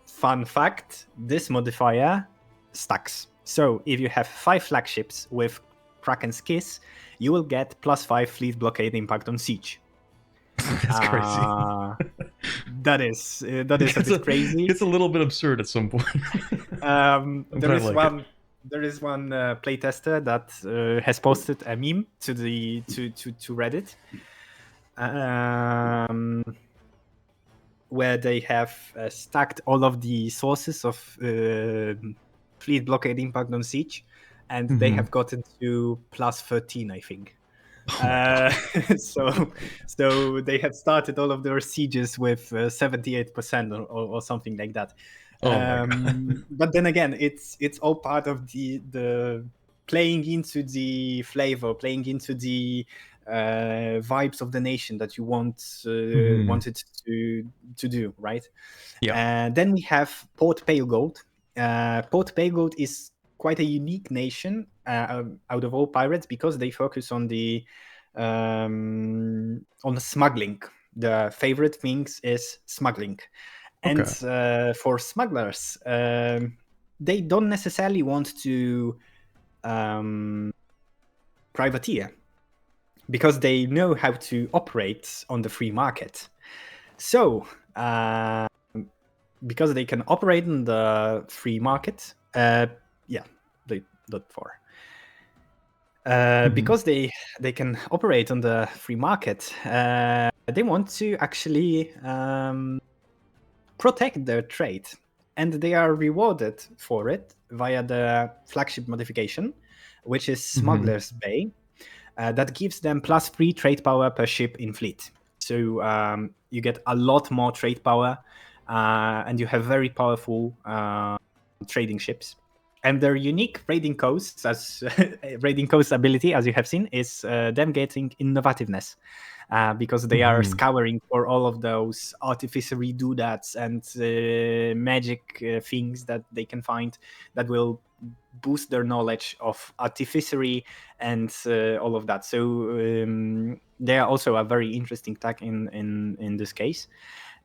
fun fact, this modifier stacks. So if you have 5 flagships with Kraken's Kiss, you will get +5 fleet blockade impact on siege. That's crazy. That is a bit crazy. It's a little bit absurd at some point. There is one playtester that has posted a meme to Reddit, where they have stacked all of the sources of fleet blockade impact on siege, and they have gotten to +13, I think. So they had started all of their sieges with 78% or something like that. But then again, it's all part of the playing into the flavor, playing into the vibes of the nation that you wanted to do, right? Yeah. Then we have Port Palegold. Port Palegold is quite a unique nation out of all pirates, because they focus on the smuggling. The favorite things is smuggling. And for smugglers, they don't necessarily want to privateer, because they know how to operate on the free market. So, because they can operate in the free market, because they can operate on the free market, they want to actually protect their trade, and they are rewarded for it via the flagship modification, which is Smuggler's Bay, that gives them +3 trade power per ship in fleet. So you get a lot more trade power, and you have very powerful trading ships. And their unique raiding coast ability, as you have seen, is them getting innovativeness, because they are scouring for all of those artificery doodads and magic things that they can find that will boost their knowledge of artificery and all of that. So they are also a very interesting tag in this case.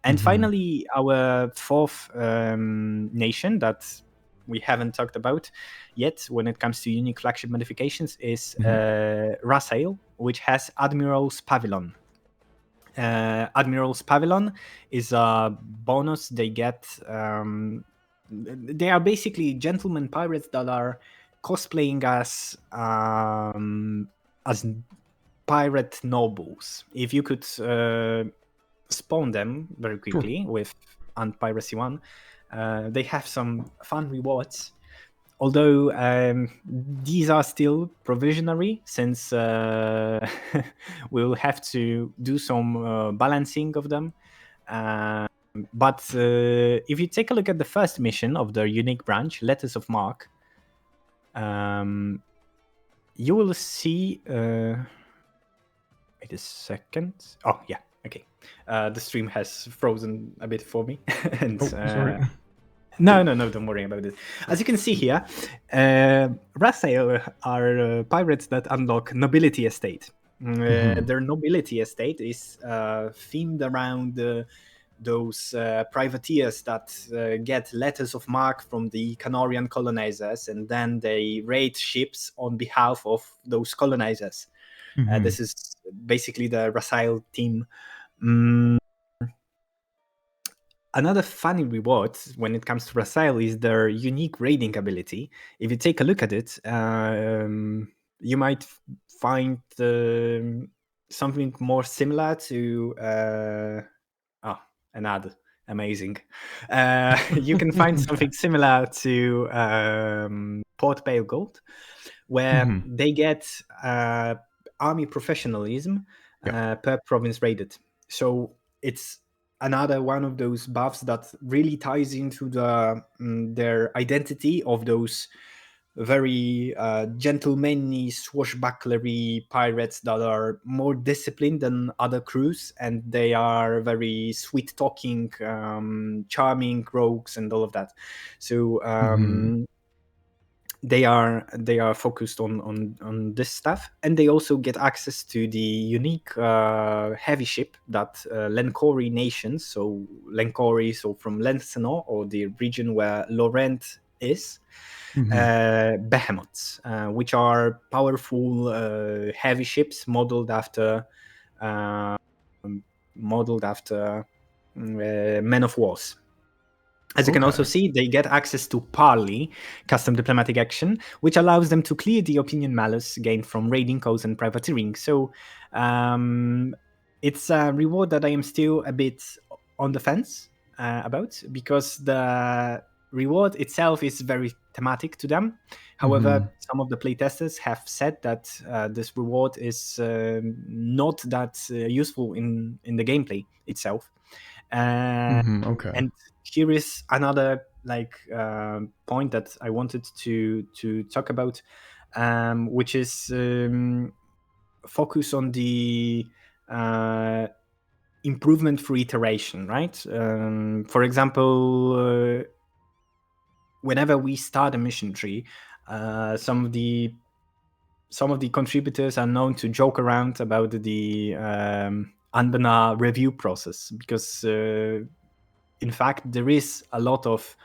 And finally, our fourth nation that we haven't talked about yet when it comes to unique flagship modifications is Rasail, which has Admiral's Pavilion. Admiral's Pavilion is a bonus they get. They are basically gentlemen pirates that are cosplaying as pirate nobles. If you could spawn them very quickly with Unpiracy 1, they have some fun rewards. although these are still provisionary, since we'll have to do some balancing of them. But if you take a look at the first mission of the unique branch, Letters of Mark, you will see. Wait a second. Oh yeah, okay. The stream has frozen a bit for me, and sorry. No, don't worry about it. As you can see here, Rasail are pirates that unlock Nobility Estate. Their Nobility Estate is themed around those privateers that get letters of marque from the Canorian colonizers, and then they raid ships on behalf of those colonizers. This is basically the Rasail team. Another funny reward when it comes to Rasail is their unique raiding ability. If you take a look at it, you might find something more similar to an ad. Amazing. You can find something similar to Port Pale Gold, where they get army professionalism per province raided. So it's another one of those buffs that really ties into their identity of those very gentlemanly, swashbucklery pirates that are more disciplined than other crews, and they are very sweet-talking, charming rogues, and all of that. So they are focused on this stuff, and they also get access to the unique heavy ship that Lencori nations, so Lencori, so from Lensenor, or the region where Laurent is, behemoths, which are powerful heavy ships modeled after men of wars. As you can also see, they get access to Parley, custom diplomatic action, which allows them to clear the opinion malus gained from raiding codes and privateering. So it's a reward that I am still a bit on the fence about, because the reward itself is very thematic to them. However, some of the playtesters have said that this reward is not that useful in the gameplay itself. And here is another point that I wanted to talk about, which is focus on the improvement through iteration, right? For example, whenever we start a mission tree, some of the contributors are known to joke around about the Anbennar review process, because in fact there is a lot of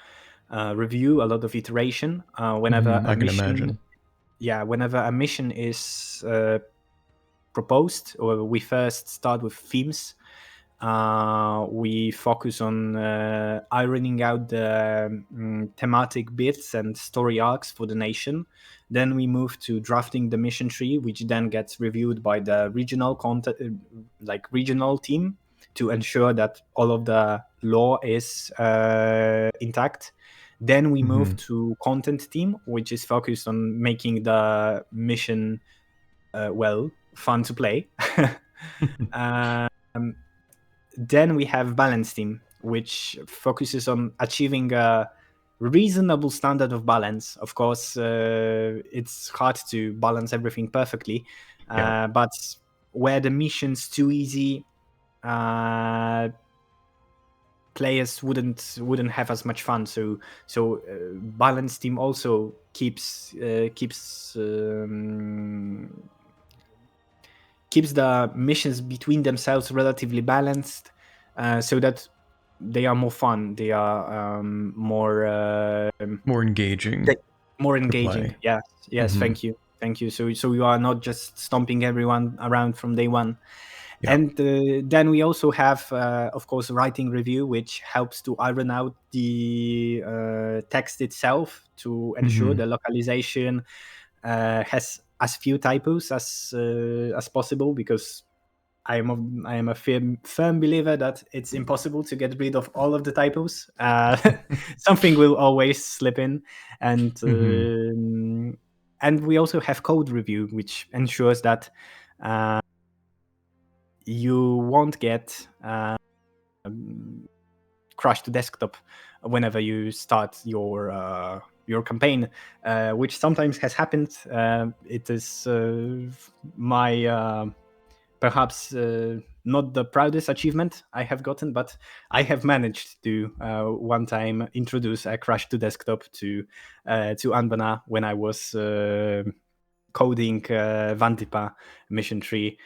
review, a lot of iteration whenever a mission. Imagine. Yeah, whenever a mission is proposed, or we first start with themes, we focus on ironing out the thematic bits and story arcs for the nation. Then we move to drafting the mission tree, which then gets reviewed by the regional regional team to ensure that all of the lore is intact. Then we move to content team, which is focused on making the mission fun to play. Then we have balance team, which focuses on achieving a reasonable standard of balance. Of course, it's hard to balance everything perfectly, but where the mission's too easy, players wouldn't have as much fun. So balance team also keeps the missions between themselves relatively balanced, so that they are more fun. They are more engaging. More engaging. Yes. Thank you. So you are not just stomping everyone around from day one. Yeah. And then we also have, of course, writing review, which helps to iron out the text itself to ensure the localization has as few typos as possible, because am a firm believer that it's impossible to get rid of all of the typos. Something will always slip in, and we also have code review, which ensures that you won't get crashed to desktop whenever you start your campaign, which sometimes has happened. It is my perhaps not the proudest achievement I have gotten, but I have managed to one time introduce a crash to desktop to Anbennar when I was coding Vantipa mission tree.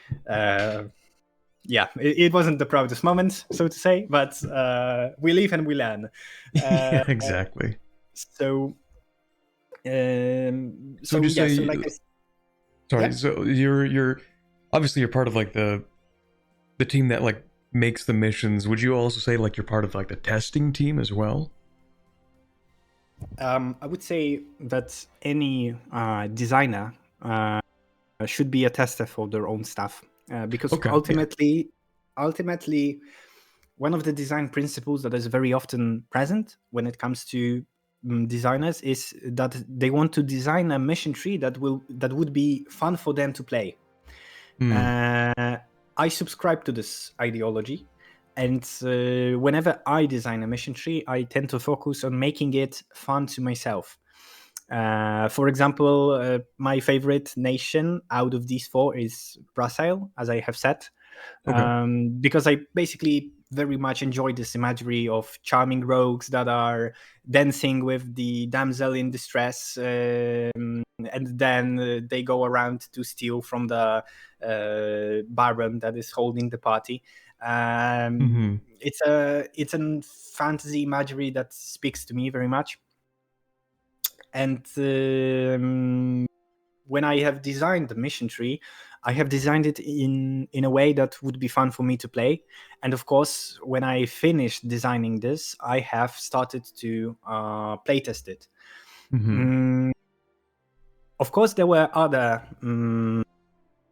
Yeah, it wasn't the proudest moment, so to say, but we live and we learn. Yeah, exactly. So would you say? So like sorry. Yeah. So you're obviously you're part of like the team that like makes the missions. Would you also say like you're part of like the testing team as well? I would say that any designer should be a tester for their own stuff, because Okay, ultimately, one of the design principles that is very often present when it comes to designers is that they want to design a mission tree that would be fun for them to play. I subscribe to this ideology, and whenever I design a mission tree, I tend to focus on making it fun to myself. For example, my favorite nation out of these four is Brazil, as I have said, because I basically very much enjoy this imagery of charming rogues that are dancing with the damsel in distress, and then they go around to steal from the baron that is holding the party. It's a fantasy imagery that speaks to me very much. And when I have designed the mission tree, I have designed it in a way that would be fun for me to play. And of course, when I finished designing this, I have started to playtest it. Of course, there were other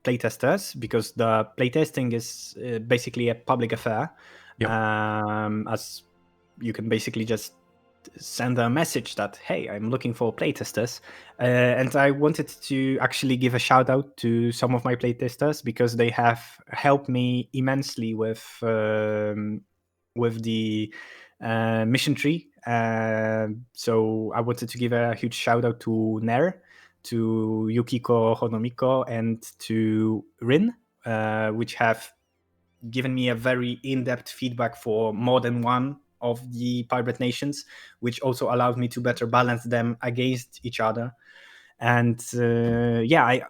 playtesters, because the playtesting is basically a public affair. As you can basically just send a message that, hey, I'm looking for playtesters, and I wanted to actually give a shout out to some of my playtesters, because they have helped me immensely with the mission tree. So I wanted to give a huge shout out to Nair, to Yukiko Honomiko, and to Rin, which have given me a very in-depth feedback for more than one of the pirate nations, which also allowed me to better balance them against each other. And I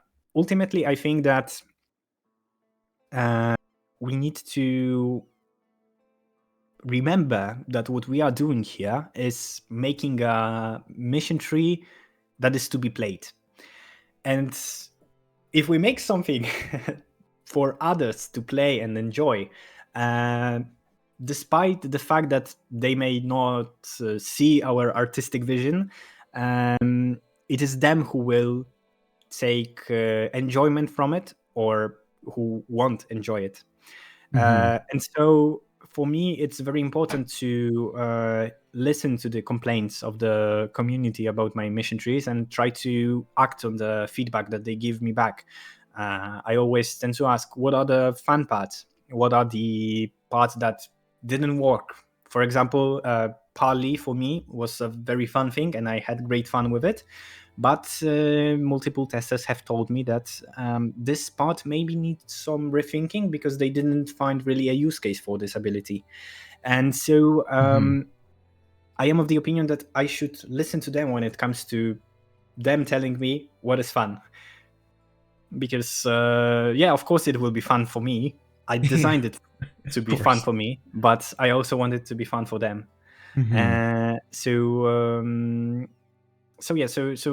think that we need to remember that what we are doing here is making a mission tree that is to be played. And if we make something for others to play and enjoy, despite the fact that they may not see our artistic vision, it is them who will take enjoyment from it, or who won't enjoy it. And so for me, it's very important to listen to the complaints of the community about my mission trees and try to act on the feedback that they give me back. I always tend to ask, what are the fun parts? What are the parts that didn't work? For example, Parley for me was a very fun thing, and I had great fun with it. But multiple testers have told me that this part maybe needs some rethinking, because they didn't find really a use case for this ability. And so I am of the opinion that I should listen to them when it comes to them telling me what is fun. Because, of course it will be fun for me. I designed it to be fun for me, but I also want it to be fun for them. So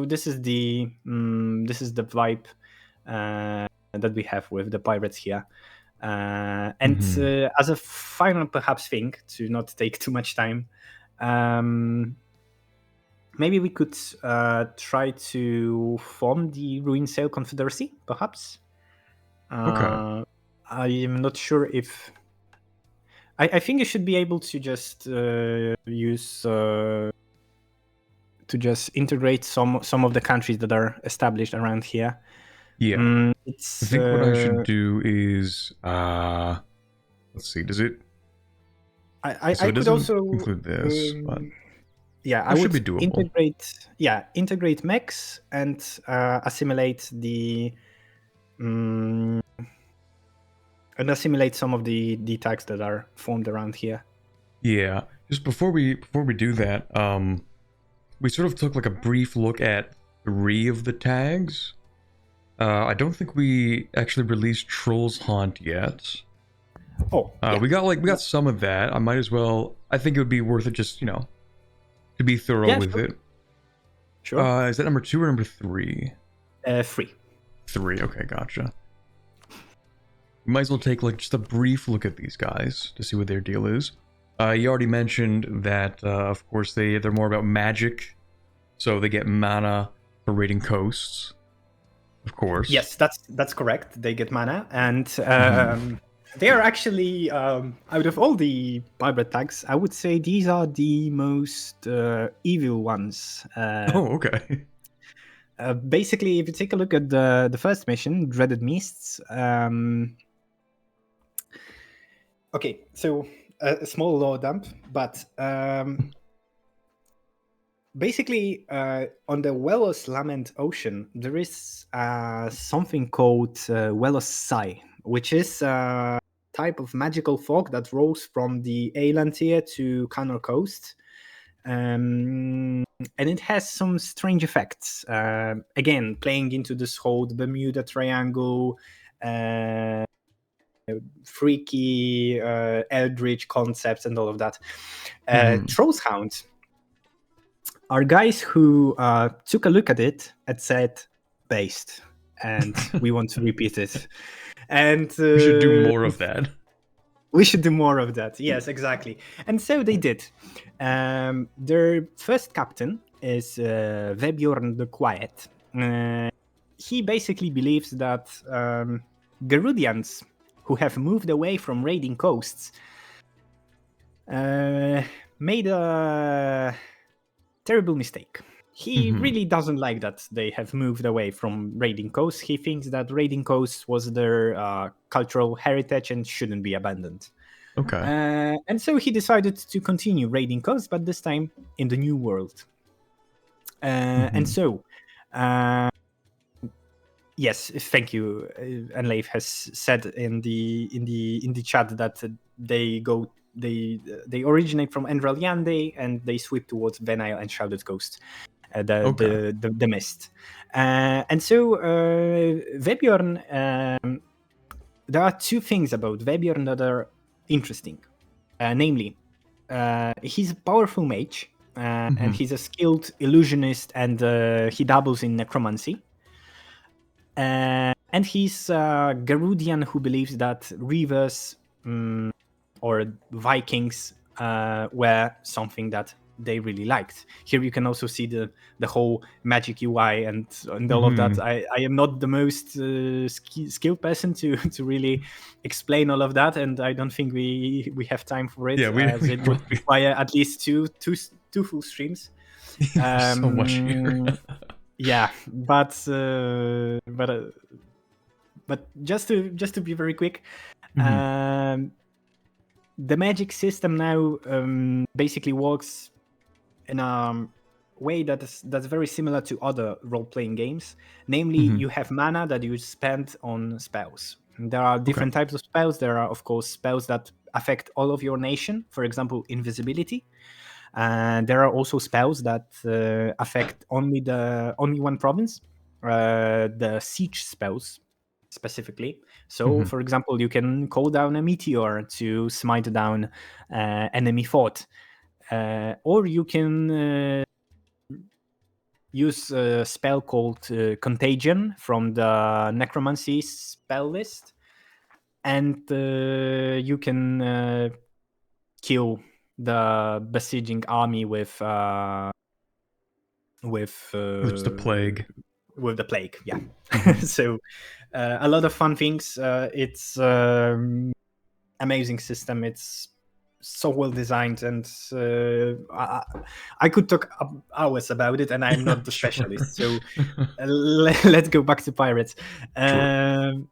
this is the vibe that we have with the pirates here. As a final perhaps thing, to not take too much time, maybe we could try to form the Ruin Sail Confederacy, perhaps. Okay. I am not sure if. I think you should be able to just use to just integrate some of the countries that are established around here. Yeah. It's. I think what I should do is let's see, does it I so it could doesn't also include this, but yeah, I that should would be doable. integrate mechs and assimilate the and assimilate some of the tags that are formed around here. Yeah. Just before we do that, we sort of took like a brief look at 3 of the tags. I don't think we actually released Troll's Haunt yet. Oh, yeah. We got some of that. I might as well. I think it would be worth it just, to be thorough Yeah, with sure. it. Sure. Is that number 2 or number 3? 3. 3. Okay, gotcha. We might as well take like just a brief look at these guys to see what their deal is. You already mentioned that, of course, they're more about magic, so they get mana for raiding coasts. Of course. Yes, that's correct. They get mana, and they are actually out of all the hybrid tags, I would say these are the most evil ones. Oh, okay. Basically, if you take a look at the first mission, Dreaded Mists. Okay, so a small lore dump, but basically, on the Welos Lament Ocean, there is something called Welos Sai, which is a type of magical fog that rolls from the Lamentair to Canor Coast. And it has some strange effects. Again, playing into this whole Bermuda Triangle, freaky eldritch concepts and all of that. Troll's Hound are guys who took a look at it and said, based, and we want to repeat it. And we should do more of that. We should do more of that. Yes, exactly. And so they did. Their first captain is Vebjorn the Quiet. He basically believes that Gerudians who have moved away from raiding coasts made a terrible mistake. He really doesn't like that they have moved away from raiding coasts. He thinks that raiding coasts was their cultural heritage and shouldn't be abandoned. Okay. And so he decided to continue raiding coasts, but this time in the New World. And so, yes, thank you. Enleif has said in the chat that they originate from Endralyande and they sweep towards Venile and Shrouded Coast. The mist. And so Vebjorn, there are 2 things about Vebjorn that are interesting. Namely, he's a powerful mage, and he's a skilled illusionist, and he dabbles in necromancy. And he's a Gerudian who believes that Reavers or Vikings were something that they really liked. Here you can also see the whole magic UI and all of that. I am not the most skilled person to really explain all of that, and I don't think we have time for it. Yeah, it would require at least two full streams. So much here. Yeah, but just to be very quick, the magic system now basically works in a way that's very similar to other role-playing games. Namely, you have mana that you spend on spells. There are different types of spells. There are, of course, spells that affect all of your nation, for example, invisibility. And there are also spells that affect only one province, the siege spells specifically. So, for example, you can call down a meteor to smite down enemy fort, or you can use a spell called Contagion from the Necromancy spell list, and you can kill the besieging army with It's the plague. with the plague. Yeah. So a lot of fun things. It's amazing system. It's so well designed, and I could talk hours about it, and I'm not the Sure. specialist. So let's go back to pirates. Sure.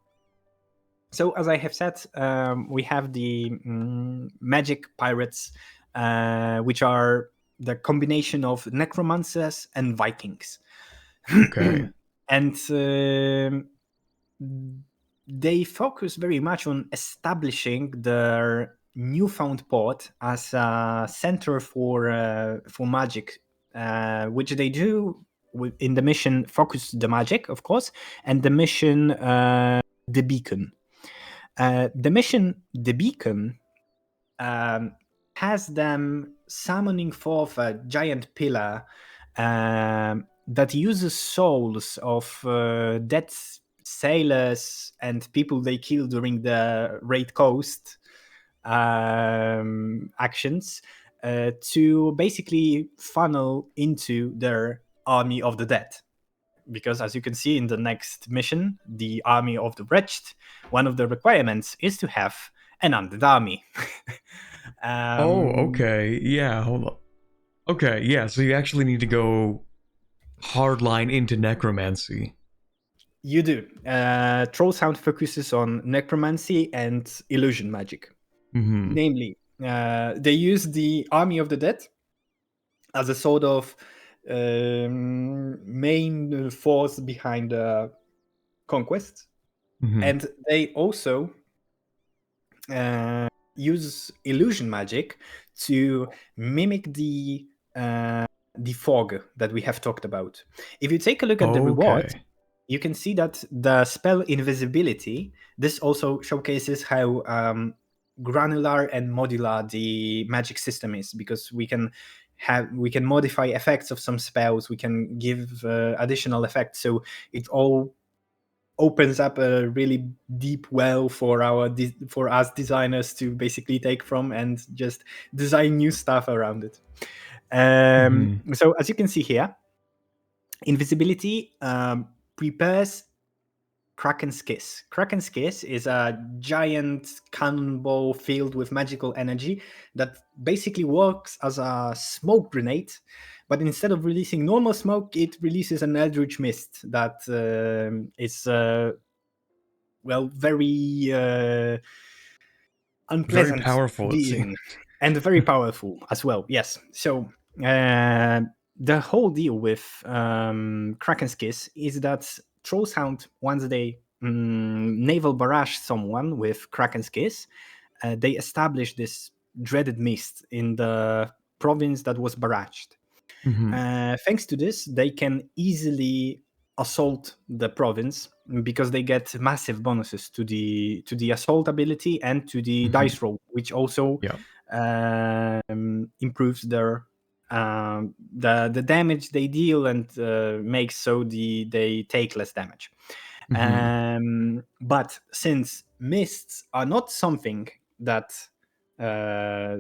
So as I have said, we have the magic pirates, which are the combination of necromancers and Vikings. Okay. And they focus very much on establishing their newfound port as a center for magic, which they do in the mission Focus the Magic, of course, and the mission The Beacon. The mission The Beacon has them summoning forth a giant pillar that uses souls of dead sailors and people they kill during the Raid Coast actions to basically funnel into their army of the dead. Because as you can see in the next mission, the Army of the Wretched, one of the requirements is to have an undead army. Okay. Yeah, hold on. Okay, yeah, so you actually need to go hardline into necromancy. You do. Trollsound focuses on necromancy and illusion magic. Mm-hmm. Namely, they use the Army of the Dead as a sort of main force behind the conquest. Mm-hmm. And they also use illusion magic to mimic the fog that we have talked about. If you take a look at the reward, you can see that the spell invisibility, this also showcases how granular and modular the magic system is, because we can modify effects of some spells, we can give additional effects, so it all opens up a really deep well for us designers to basically take from and just design new stuff around it. So as you can see here, invisibility prepares Kraken's Kiss. Kraken's Kiss is a giant cannonball filled with magical energy that basically works as a smoke grenade, but instead of releasing normal smoke, it releases an eldritch mist that is very unpleasant, very powerful, and very powerful as well. Yes. So the whole deal with Kraken's Kiss is that Trollsound, once they naval barrage someone with Kraken's Kiss, they establish this dreaded mist in the province that was barraged. Thanks to this, they can easily assault the province because they get massive bonuses to the assault ability and to the dice roll, which also improves their the damage they deal and makes so they take less damage. But since mists are not something that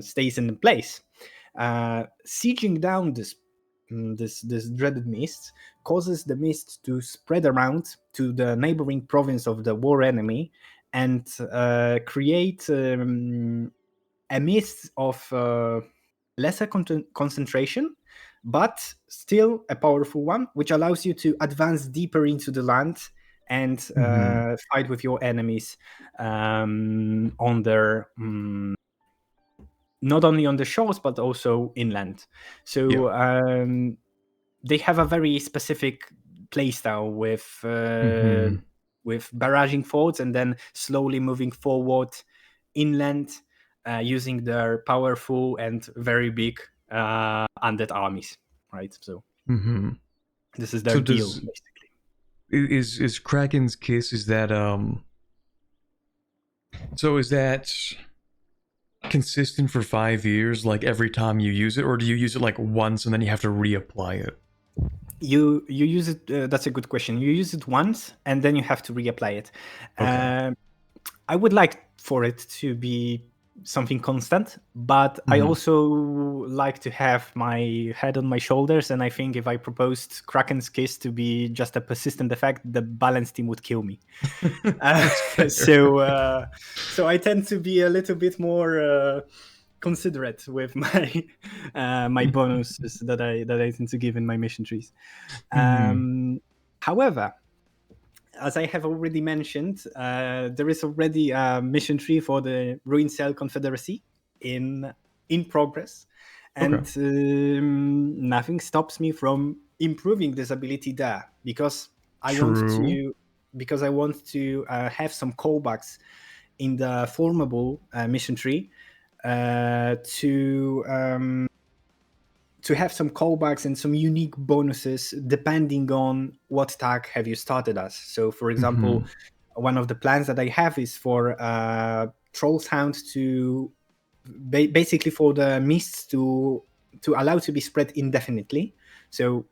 stays in place, sieging down this dreaded mist causes the mist to spread around to the neighboring province of the war enemy and create a mist of lesser concentration, but still a powerful one, which allows you to advance deeper into the land and fight with your enemies on their not only on the shores but also inland. So they have a very specific playstyle with barraging forts and then slowly moving forward inland using their powerful and very big undead armies, right? So this is their deal, basically. Is Kraken's Kiss, is that so is that consistent for 5 years, like every time you use it, or do you use it like once and then you have to reapply it? You use it, that's a good question. You use it once and then you have to reapply it. I would like for it to be something constant, but I also like to have my head on my shoulders, and I think if I proposed Kraken's Kiss to be just a persistent effect, the balance team would kill me. So I tend to be a little bit more considerate with my my bonuses that I tend to give in my mission trees. However, as I have already mentioned, there is already a mission tree for the Ruin Cell Confederacy in progress, and nothing stops me from improving this ability there, because I want to have some callbacks in the formable mission tree to have some callbacks and some unique bonuses depending on what tag have you started as. So, for example, one of the plans that I have is for Troll's Hound to basically for the mists to allow to be spread indefinitely. So,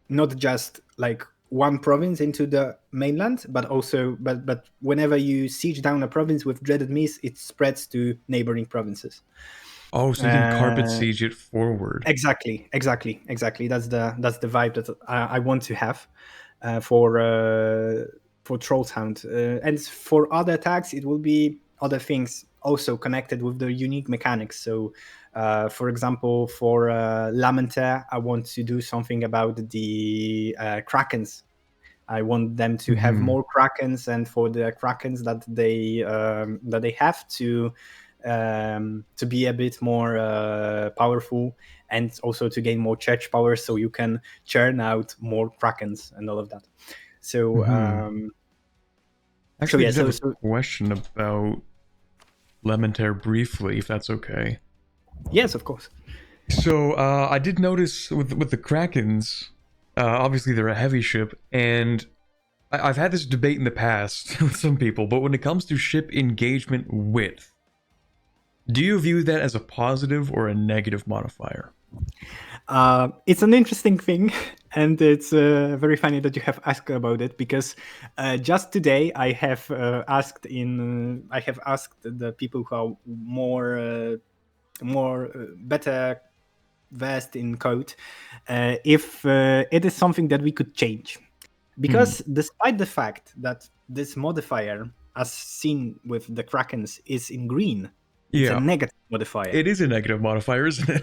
not just like one province into the mainland, but also but whenever you siege down a province with dreaded mist, it spreads to neighboring provinces. Oh, so you can carpet siege it forward. Exactly. That's the vibe that I want to have for Troll's Hound. And for other attacks, it will be other things also connected with the unique mechanics. So, for example, for Lamentair, I want to do something about the Krakens. I want them to have more Krakens, and for the Krakens that they have to be a bit more powerful, and also to gain more church power, so you can churn out more Krakens and all of that. So, actually, I have a question about Lamentair briefly, if that's okay. Yes, of course. So I did notice with the Krakens, obviously they're a heavy ship, and I've had this debate in the past with some people, but when it comes to ship engagement width, do you view that as a positive or a negative modifier? It's an interesting thing, and it's very funny that you have asked about it, because just today I have asked the people who are more better versed in code if it is something that we could change, because despite the fact that this modifier, as seen with the Krakens, is in green. It's a negative modifier. It is a negative modifier, isn't it?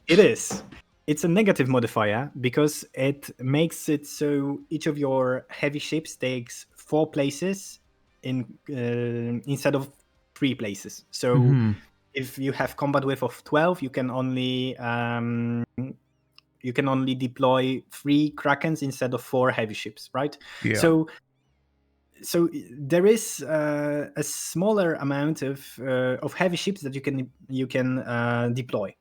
It is. It's a negative modifier because it makes it so each of your heavy ships takes 4 places instead of 3 places. So if you have combat width of 12, you can only deploy 3 Krakens instead of 4 heavy ships, right? Yeah. So there is a smaller amount of heavy ships that you can deploy,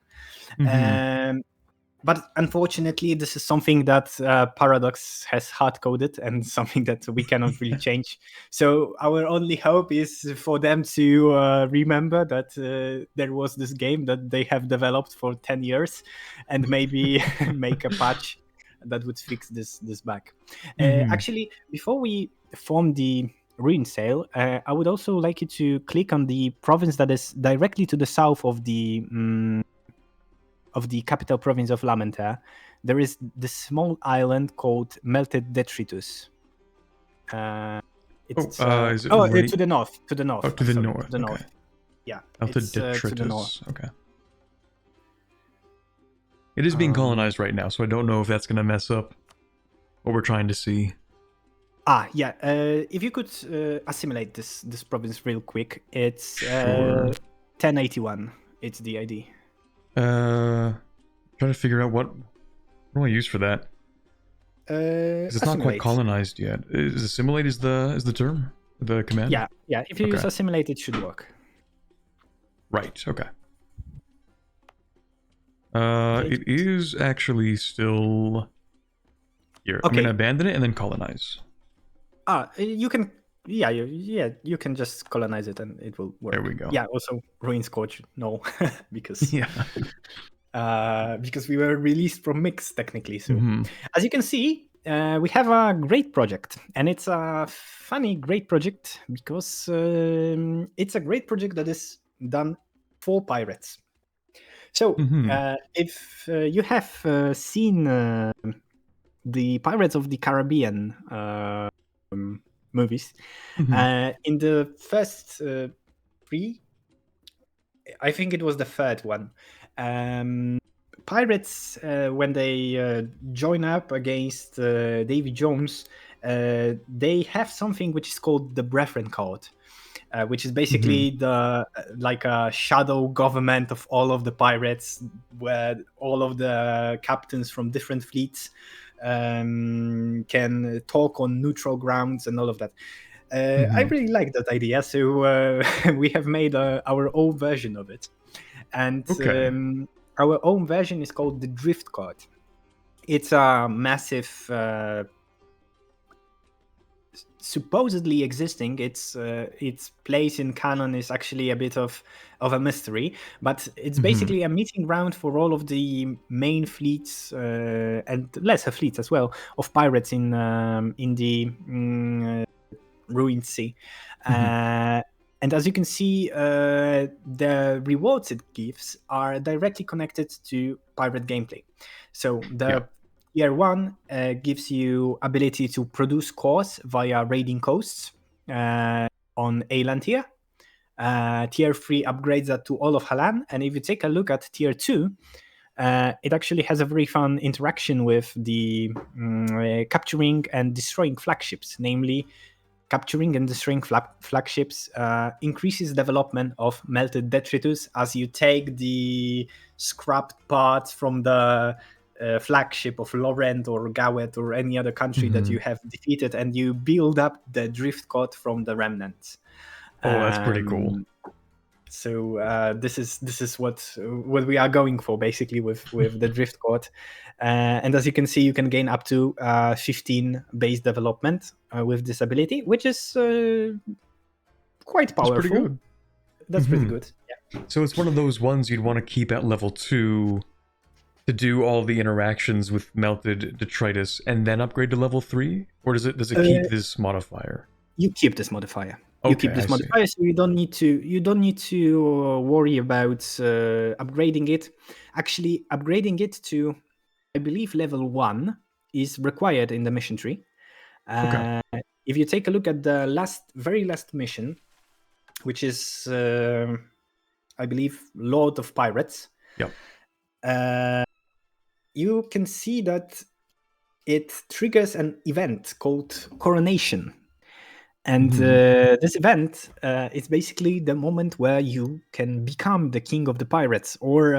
but unfortunately, this is something that Paradox has hard coded and something that we cannot really change. So our only hope is for them to remember that there was this game that they have developed for 10 years, and maybe make a patch that would fix this bug. Actually, before we form the Ruin Cell, I would also like you to click on the province that is directly to the south of the capital province of Lamentair. There is this small island called Melted Detritus. It's to the north. Oh, to the north. To the north. Okay. Yeah. Melted Detritus. To the north. Okay. It is being colonized right now, so I don't know if that's going to mess up what we're trying to see. Yeah. If you could assimilate this province real quick, it's Sure. 1081. It's the ID. Trying to figure out what do I use for that? Because it's not quite colonized yet. Is assimilate is the term? The command? Yeah. If you use assimilate, it should work. Right. Okay. It is actually still here. Okay. I'm gonna abandon it and then colonize. You can. Yeah, you can just colonize it and it will work. There we go. Yeah, also Ruin Scourge, no, because because we were released from Mix technically. So as you can see, we have a great project, and it's a funny great project because it's a great project that is done for pirates. So if you have seen the Pirates of the Caribbean movies, in the first three, I think it was the third one, pirates, when they join up against Davy Jones, they have something which is called the Brethren Code, which is basically the like a shadow government of all of the pirates, where all of the captains from different fleets can talk on neutral grounds and all of that. I really like that idea, so we have made our own version of it, and our own version is called the Drift Code. It's a massive, supposedly existing. Its place in canon is actually a bit of a mystery, but it's basically a meeting ground for all of the main fleets and lesser fleets as well of pirates in the Ruined Sea. And as you can see, the rewards it gives are directly connected to pirate gameplay. So the Tier 1 gives you ability to produce cores via raiding coasts on Lamentair. Tier 3 upgrades that to all of Halan. And if you take a look at Tier 2, it actually has a very fun interaction with the capturing and destroying flagships, namely capturing and destroying flagships increases development of melted detritus as you take the scrapped parts from the flagship of Laurent or Gawet or any other country that you have defeated, and you build up the drift code from the remnants. Oh, that's pretty cool. So this is what we are going for basically with the drift code, and as you can see, you can gain up to 15 base development with this ability, which is quite powerful. That's pretty good. That's pretty good. Yeah. So it's one of those ones you'd want to keep at level 2 to do all the interactions with melted detritus, and then upgrade to level 3, or does it keep this modifier? You keep this modifier. You keep this modifier, so you don't need to worry about upgrading it. Actually, upgrading it to, I believe, level 1 is required in the mission tree. If you take a look at the very last mission, which is, I believe, Lord of Pirates. Yep. You can see that it triggers an event called Coronation. And this event is basically the moment where you can become the king of the pirates, or,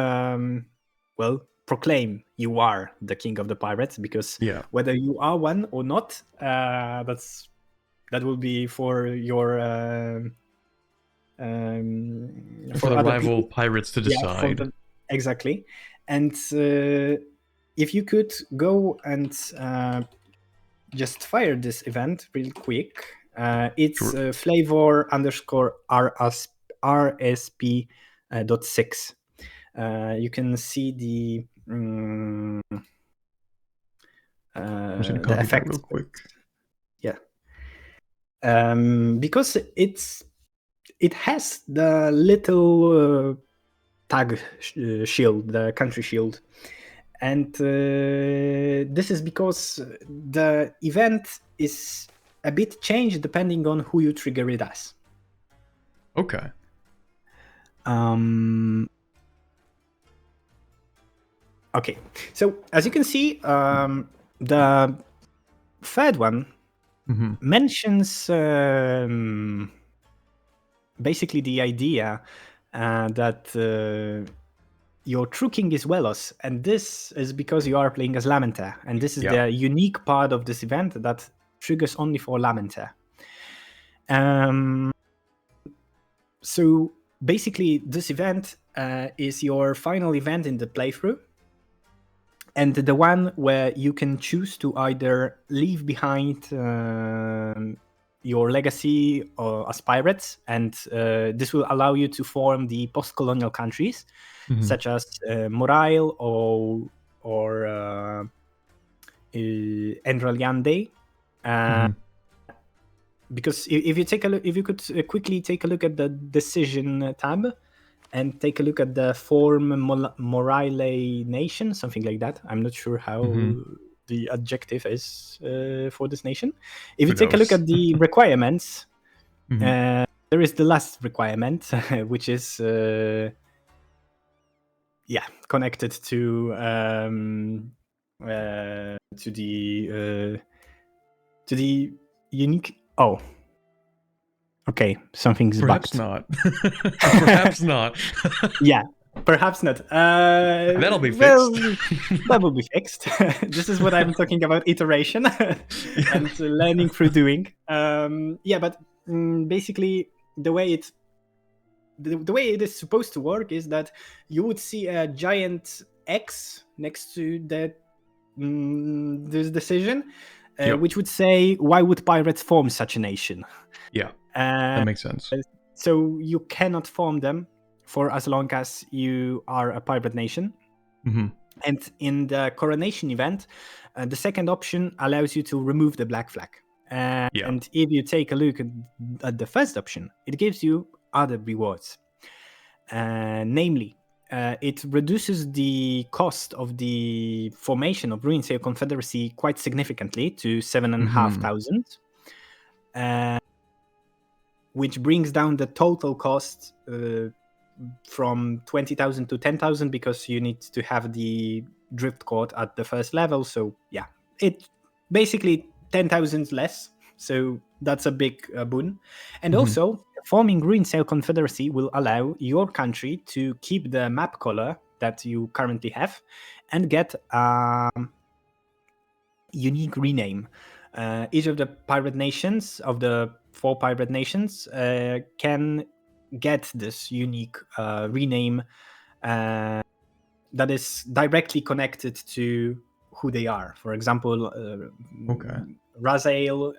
proclaim you are the king of the pirates, because whether you are one or not, that will be for your... for the rival pirates to decide. Exactly. And if you could go and just fire this event real quick... it's flavor _RSP.6. You can see the effect real quick. Yeah. Because it has the little tag shield, the country shield. And this is because the event is a bit changed depending on who you trigger it as. Okay. Okay. So as you can see, the third one mentions basically the idea that your true king is Velos, and this is because you are playing as Lamentair, and this is the unique part of this event that triggers only for Lamentair. So basically, this event is your final event in the playthrough, and the one where you can choose to either leave behind your legacy as pirates, and this will allow you to form the post-colonial countries, such as Morail or Endraliande. Because if you could quickly take a look at the decision tab, and take a look at the Form Morale Nation, something like that. I'm not sure how the adjective is for this nation. If you take a look at the requirements, there is the last requirement, which is connected to the unique. Oh, okay, something's perhaps bugged. not. Perhaps not. Yeah, perhaps not. That'll be fixed. Well, that will be fixed. This is what I'm talking about: iteration and learning through doing. But basically, the way it is supposed to work is that you would see a giant X next to this decision, which would say, "Why would pirates form such a nation?" Yeah, that makes sense. So you cannot form them for as long as you are a pirate nation. And in the coronation event, the second option allows you to remove the black flag. And if you take a look at the first option, it gives you other rewards. Namely, it reduces the cost of the formation of Ruinsail Confederacy quite significantly to 7,500, which brings down the total cost from 20,000 to 10,000 because you need to have the drift court at the first level. So it basically 10,000 less. So that's a big boon. And also, forming Ruinsail Confederacy will allow your country to keep the map color that you currently have and get a unique rename. Each of the pirate nations, of the 4 pirate nations, can get this unique rename that is directly connected to who they are. For example, Razael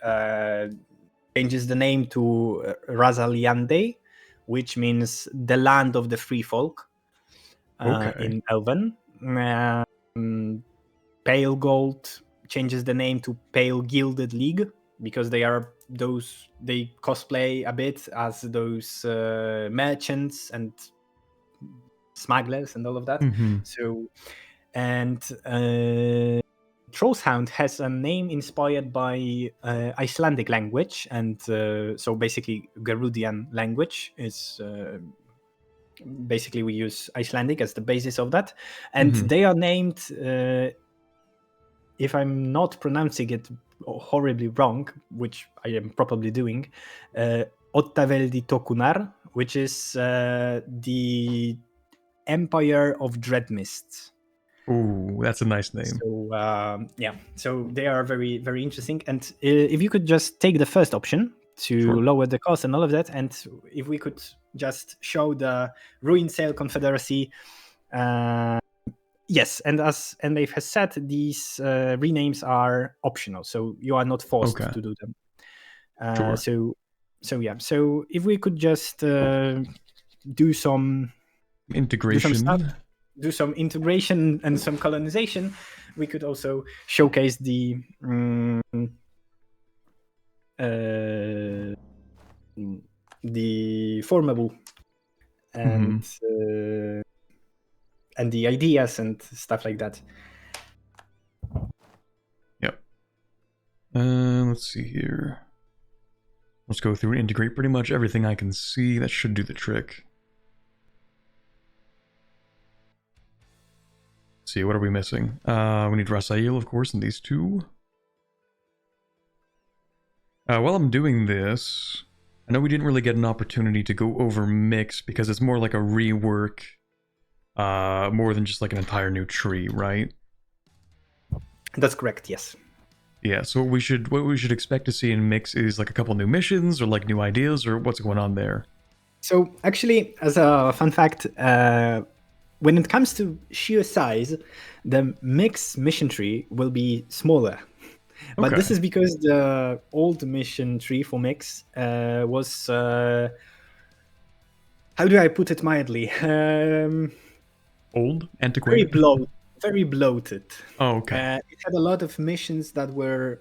changes the name to Razaliande, which means the land of the free folk in Elven. Pale Gold changes the name to Pale Gilded League because they cosplay a bit as those merchants and smugglers and all of that. So, and Trollshound has a name inspired by Icelandic language, and so basically Garudian language is basically we use Icelandic as the basis of that, and they are named. If I'm not pronouncing it horribly wrong, which I am probably doing, Ottaveldi Tokunar, which is the Empire of Dreadmist. Ooh, that's a nice name. So so they are very, very interesting. And if you could just take the first option to lower the cost and all of that, and if we could just show the Ruinsail Confederacy. Yes, and as Dave has said, these renames are optional, so you are not forced to do them. So if we could just do some integration, do some integration and some colonization, we could also showcase the formable and the ideas and stuff like that. Yep. Let's see here. Let's go through and integrate pretty much everything I can see. That should do the trick. Let's see, what are we missing? We need Rasail, of course, and these two. While I'm doing this, I know we didn't really get an opportunity to go over mix because it's more like a rework. More than just like an entire new tree, right? That's correct, yes. Yeah, so what we should expect to see in mix is like a couple new missions or like new ideas, or what's going on there? So actually, as a fun fact, when it comes to sheer size, the mix mission tree will be smaller. But this is because the old mission tree for mix was how do I put it mildly? Old, antiquated, very bloated. Oh, okay. It had a lot of missions that were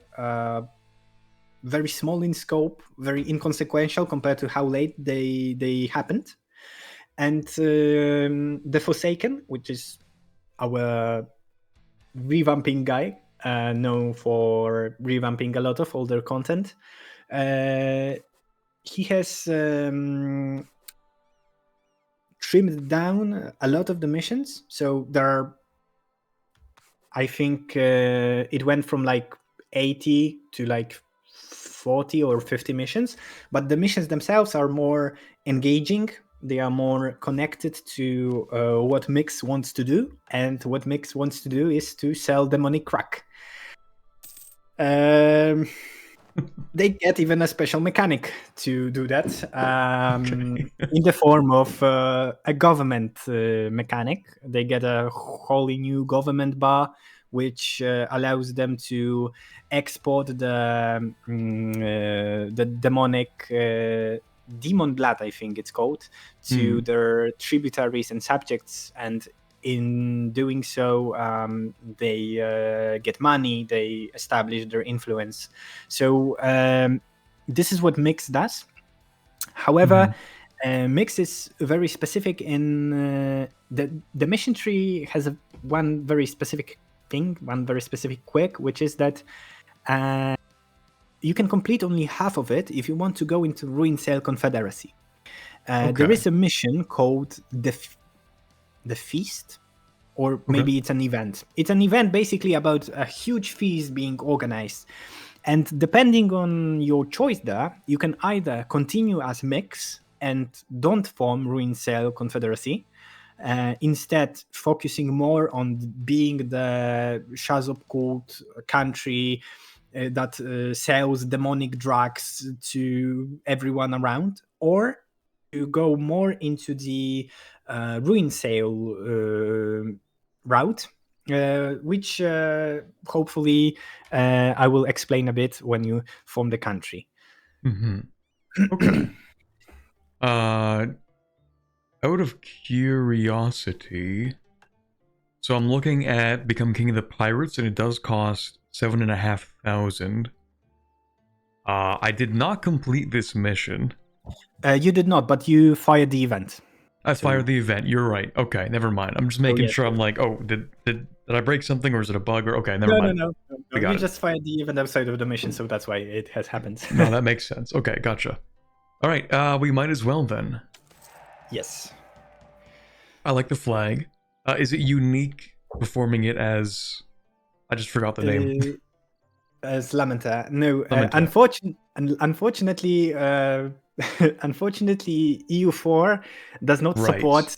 very small in scope, very inconsequential compared to how late they happened, And the Forsaken, which is our revamping guy, known for revamping a lot of older content. He has trimmed down a lot of the missions. So there are, I think it went from like 80 to like 40 or 50 missions, but the missions themselves are more engaging. They are more connected to what Mix wants to do, and what Mix wants to do is to sell demonic crack. They get even a special mechanic to do that, in the form of a government mechanic. They get a wholly new government bar, which allows them to export the demonic demon blood, I think it's called, to their tributaries and subjects, and in doing so, they get money, they establish their influence. So this is what Mix does. However, Mix is very specific in the mission tree has one very specific thing, one very specific quirk, which is that you can complete only half of it if you want to go into Ruin Sail Confederacy. There is a mission called the Feast, or maybe it's an event. It's an event basically about a huge feast being organized. And depending on your choice there, you can either continue as Mix and don't form Ruin Sail Confederacy, instead focusing more on being the Shazop cult country that sells demonic drugs to everyone around, or you go more into the Ruin Sail route, which hopefully I will explain a bit when you form the country. Okay. Out of curiosity, so I'm looking at Become King of the Pirates, and it does cost 7,500. I did not complete this mission. You did not, but you fired the event. I fired the event. You're right. Okay, never mind. I'm just making sure. I'm like, oh, did I break something, or is it a bug? Or okay, never mind. No. You just fired the event outside of the mission, so that's why it has happened. No, that makes sense. Okay, gotcha. All right, we might as well then. Yes. I like the flag. Is it unique performing it as... I just forgot the name. As Lamentair. No, Lamentair. Unfortunately, EU4 does not support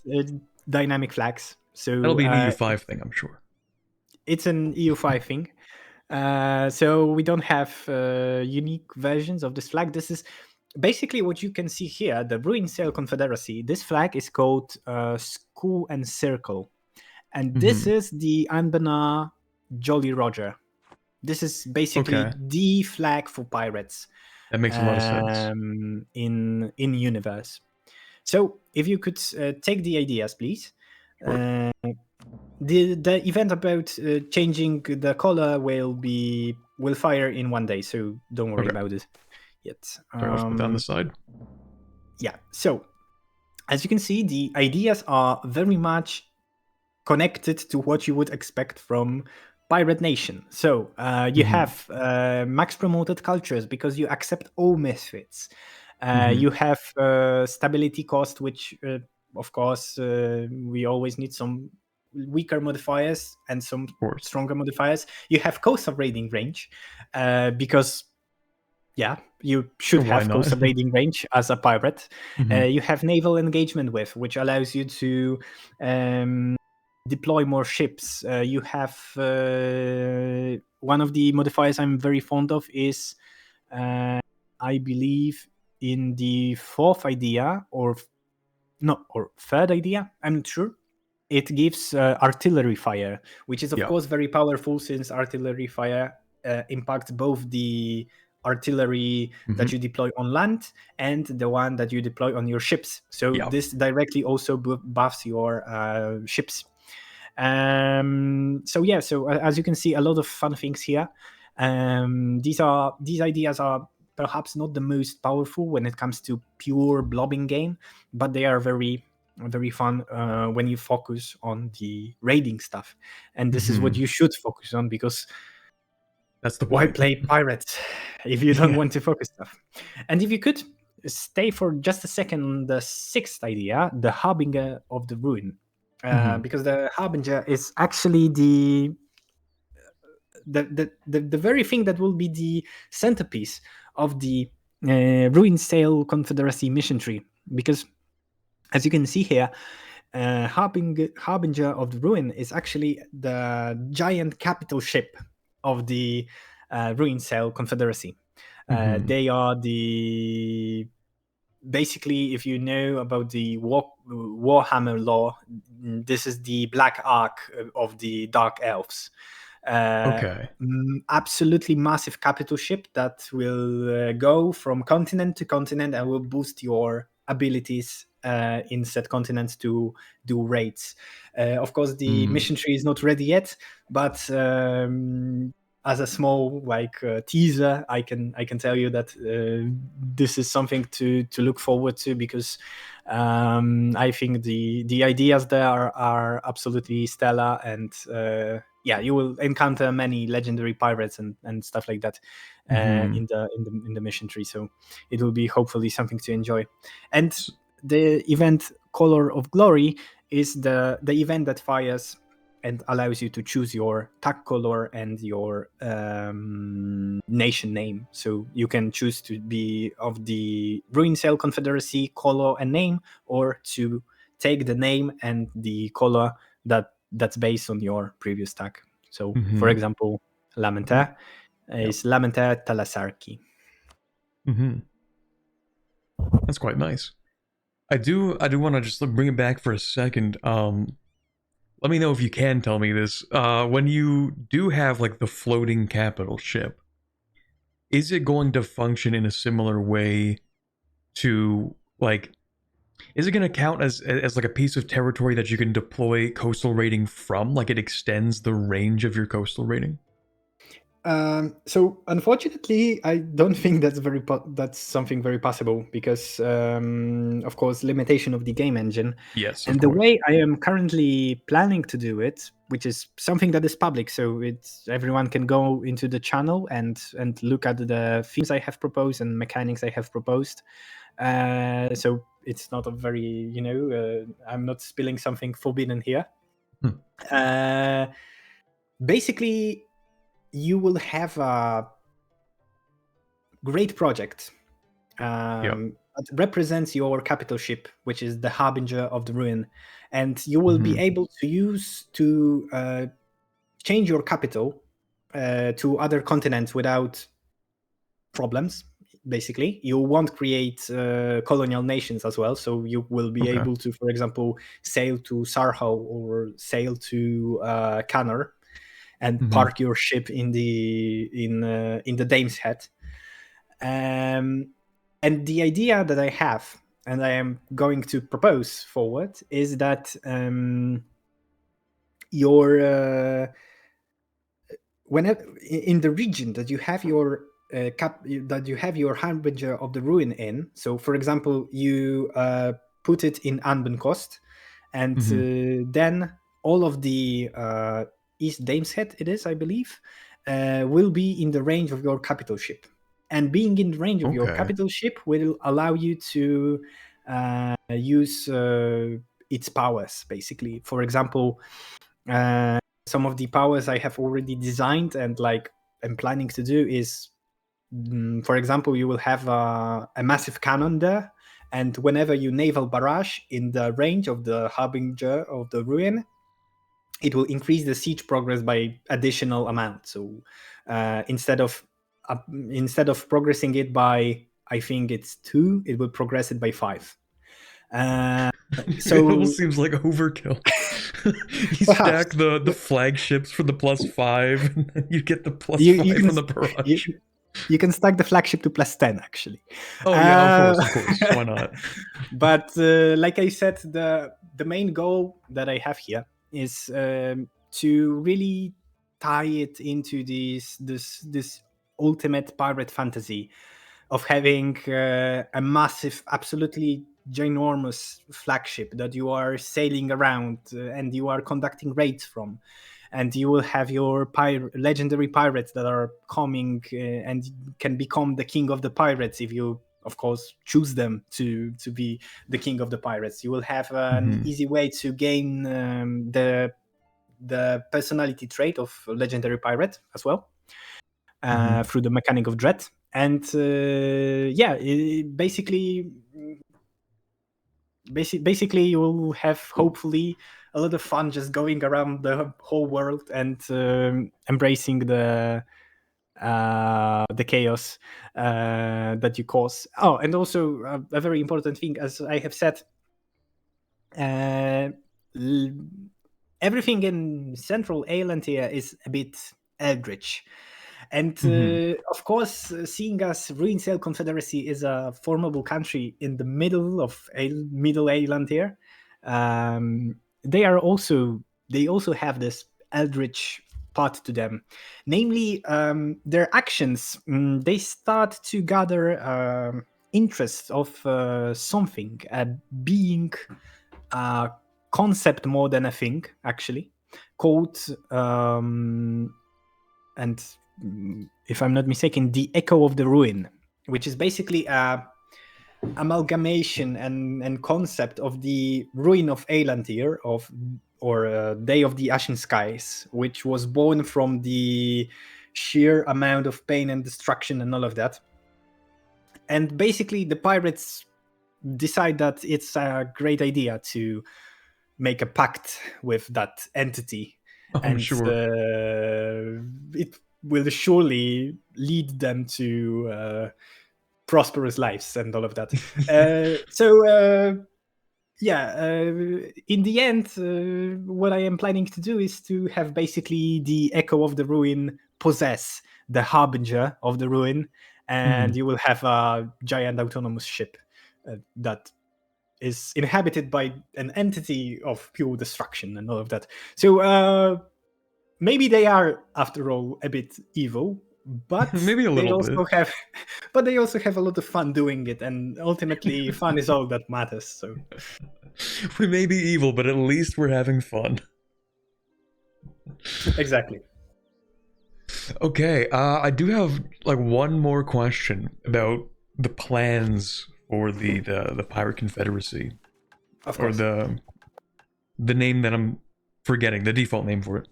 dynamic flags. So that'll be an EU5 thing, I'm sure. It's an EU5 thing. So we don't have unique versions of this flag. This is basically what you can see here, the Ruin Sail Confederacy. This flag is called Skull and Circle. And this is the Anbennar Jolly Roger. This is basically the flag for pirates. That makes a lot of sense. In universe. So if you could take the ideas, please. Sure. The event about changing the color will fire in one day, so don't worry about it yet. Sorry, I'll put that on the side. Yeah. So as you can see, the ideas are very much connected to what you would expect from Pirate Nation. So you have max promoted cultures because you accept all misfits. You have stability cost, which of course we always need some weaker modifiers and some stronger modifiers. You have coastal raiding range because you should have coastal raiding range as a pirate. You have naval engagement width, which allows you to deploy more ships. You have one of the modifiers I'm very fond of is I believe in the fourth idea or third idea, I'm not sure. It gives artillery fire, which is of course very powerful, since artillery fire impacts both the artillery that you deploy on land and the one that you deploy on your ships. So this directly also buffs your ships. So as you can see, a lot of fun things here. These ideas are perhaps not the most powerful when it comes to pure blobbing game, but they are very very fun when you focus on the raiding stuff, and this is what Mhm. you should focus on, because That's the why point. play pirates if you don't Yeah. want to focus stuff? And if you could stay for just a second on the sixth idea, the Harbinger of the Ruin, Mhm. because the Harbinger is actually the very thing that will be the centerpiece of the Ruin Sail Confederacy mission tree. Because as you can see here, Harbinger of the Ruin is actually the giant capital ship of the Ruin Sail Confederacy. Mhm. They are the basically, if you know about the Warhammer lore, this is the Black Ark of the Dark Elves. Okay. Absolutely massive capital ship that will go from continent to continent and will boost your abilities in said continents to do raids. Of course, the mission tree is not ready yet, but as a small teaser, I can tell you that this is something to look forward to, because I think the ideas there are absolutely stellar, and yeah, you will encounter many legendary pirates and stuff like that in the mission tree. So it will be hopefully something to enjoy. And the event Color of Glory is the event that fires and allows you to choose your tag color and your nation name. So you can choose to be of the Ruin Sail Confederacy color and name, or to take the name and the color that's based on your previous tag. So, for example, Lamentair is Lamentair Talasarki. That's quite nice. I do want to just bring it back for a second. Let me know if you can tell me this. When you do have like the floating capital ship, is it going to function in a similar way to like? Is it going to count as like a piece of territory that you can deploy coastal raiding from? Like it extends the range of your coastal raiding? So unfortunately, I don't think that's something very possible, because of course, limitation of the game engine. Yes, of And the course. way I am currently planning to do it, which is something that is public, so everyone can go into the channel and look at the themes I have proposed and mechanics I have proposed. So it's not a very, I'm not spilling something forbidden here. Basically, you will have a great project that represents your capital ship, which is the Harbinger of the Ruin, and you will be able to use to change your capital to other continents without problems. Basically, you won't create colonial nations as well, so you will be able to, for example, sail to Sarho or sail to Canner and park your ship in the Dame's Head. And the idea that I have, and I am going to propose forward, is that your whenever in the region that you have your that you have your Harbinger of the Ruin in. So, for example, you put it in Anbennar, and then all of the East Dameshead, it is, I believe, will be in the range of your capital ship. And being in the range of your capital ship will allow you to use its powers, basically. For example, some of the powers I have already designed and I'm planning to do is, for example, you will have a massive cannon there, and whenever you naval barrage in the range of the Harbinger of the Ruin, it will increase the siege progress by additional amount. So instead of progressing it by, I think it's 2, it will progress it by 5. It almost seems like overkill. You stack the flagships for the +5, and then you get the +5 from the barrage. You can stack the flagship to +10, actually. Oh yeah, of course. Why not? But like I said, the main goal that I have here is to really tie it into this ultimate pirate fantasy of having a massive, absolutely ginormous flagship that you are sailing around and you are conducting raids from. And you will have your legendary pirates that are coming and can become the king of the pirates if you, of course, choose them to be the king of the pirates. You will have an easy way to gain the personality trait of legendary pirate as well through the mechanic of dread. And basically you will have hopefully a lot of fun just going around the whole world and embracing the chaos that you cause. Oh, and also a very important thing, as I have said, everything in central Lamentair is a bit eldritch. And of course, seeing as Ruinsail Confederacy is a formidable country in the middle of middle Lamentair, they also have this eldritch part to them. Namely, their actions, they start to gather interest of something, being a concept more than a thing, actually, called, and if I'm not mistaken, the Echo of the Ruin, which is basically a amalgamation and concept of the Ruin of Lamentair, or Day of the Ashen Skies, which was born from the sheer amount of pain and destruction and all of that. And basically the pirates decide that it's a great idea to make a pact with that entity. And sure. It will surely lead them to prosperous lives and all of that. In the end, what I am planning to do is to have basically the Echo of the Ruin possess the Harbinger of the Ruin, and you will have a giant autonomous ship that is inhabited by an entity of pure destruction and all of that. So maybe they are, after all, a bit evil, but maybe a little bit. But they also have a lot of fun doing it, and ultimately, fun is all that matters. So we may be evil, but at least we're having fun. Exactly. Okay, I do have one more question about the plans for the Pirate Confederacy. Of course. Or the name that I'm forgetting, the default name for it.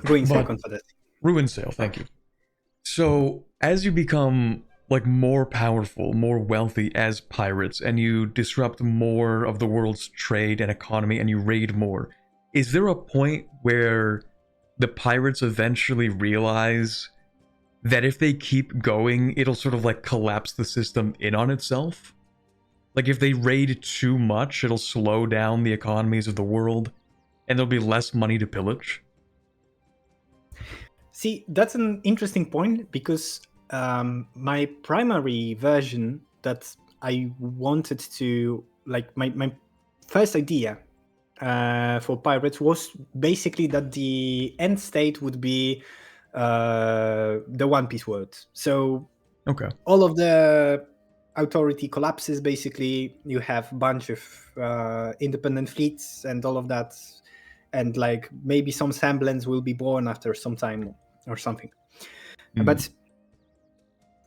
Ruinsail Confederacy. Ruinsail, thank you. So, as you become more powerful, more wealthy as pirates, and you disrupt more of the world's trade and economy, and you raid more, is there a point where the pirates eventually realize that if they keep going, it'll sort of collapse the system in on itself? If they raid too much, it'll slow down the economies of the world, and there'll be less money to pillage? See, that's an interesting point, because my primary version that I wanted to, my first idea for pirates was basically that the end state would be the One Piece world. So okay, all of the authority collapses, basically. You have a bunch of independent fleets and all of that, and maybe some semblance will be born after some time or something. But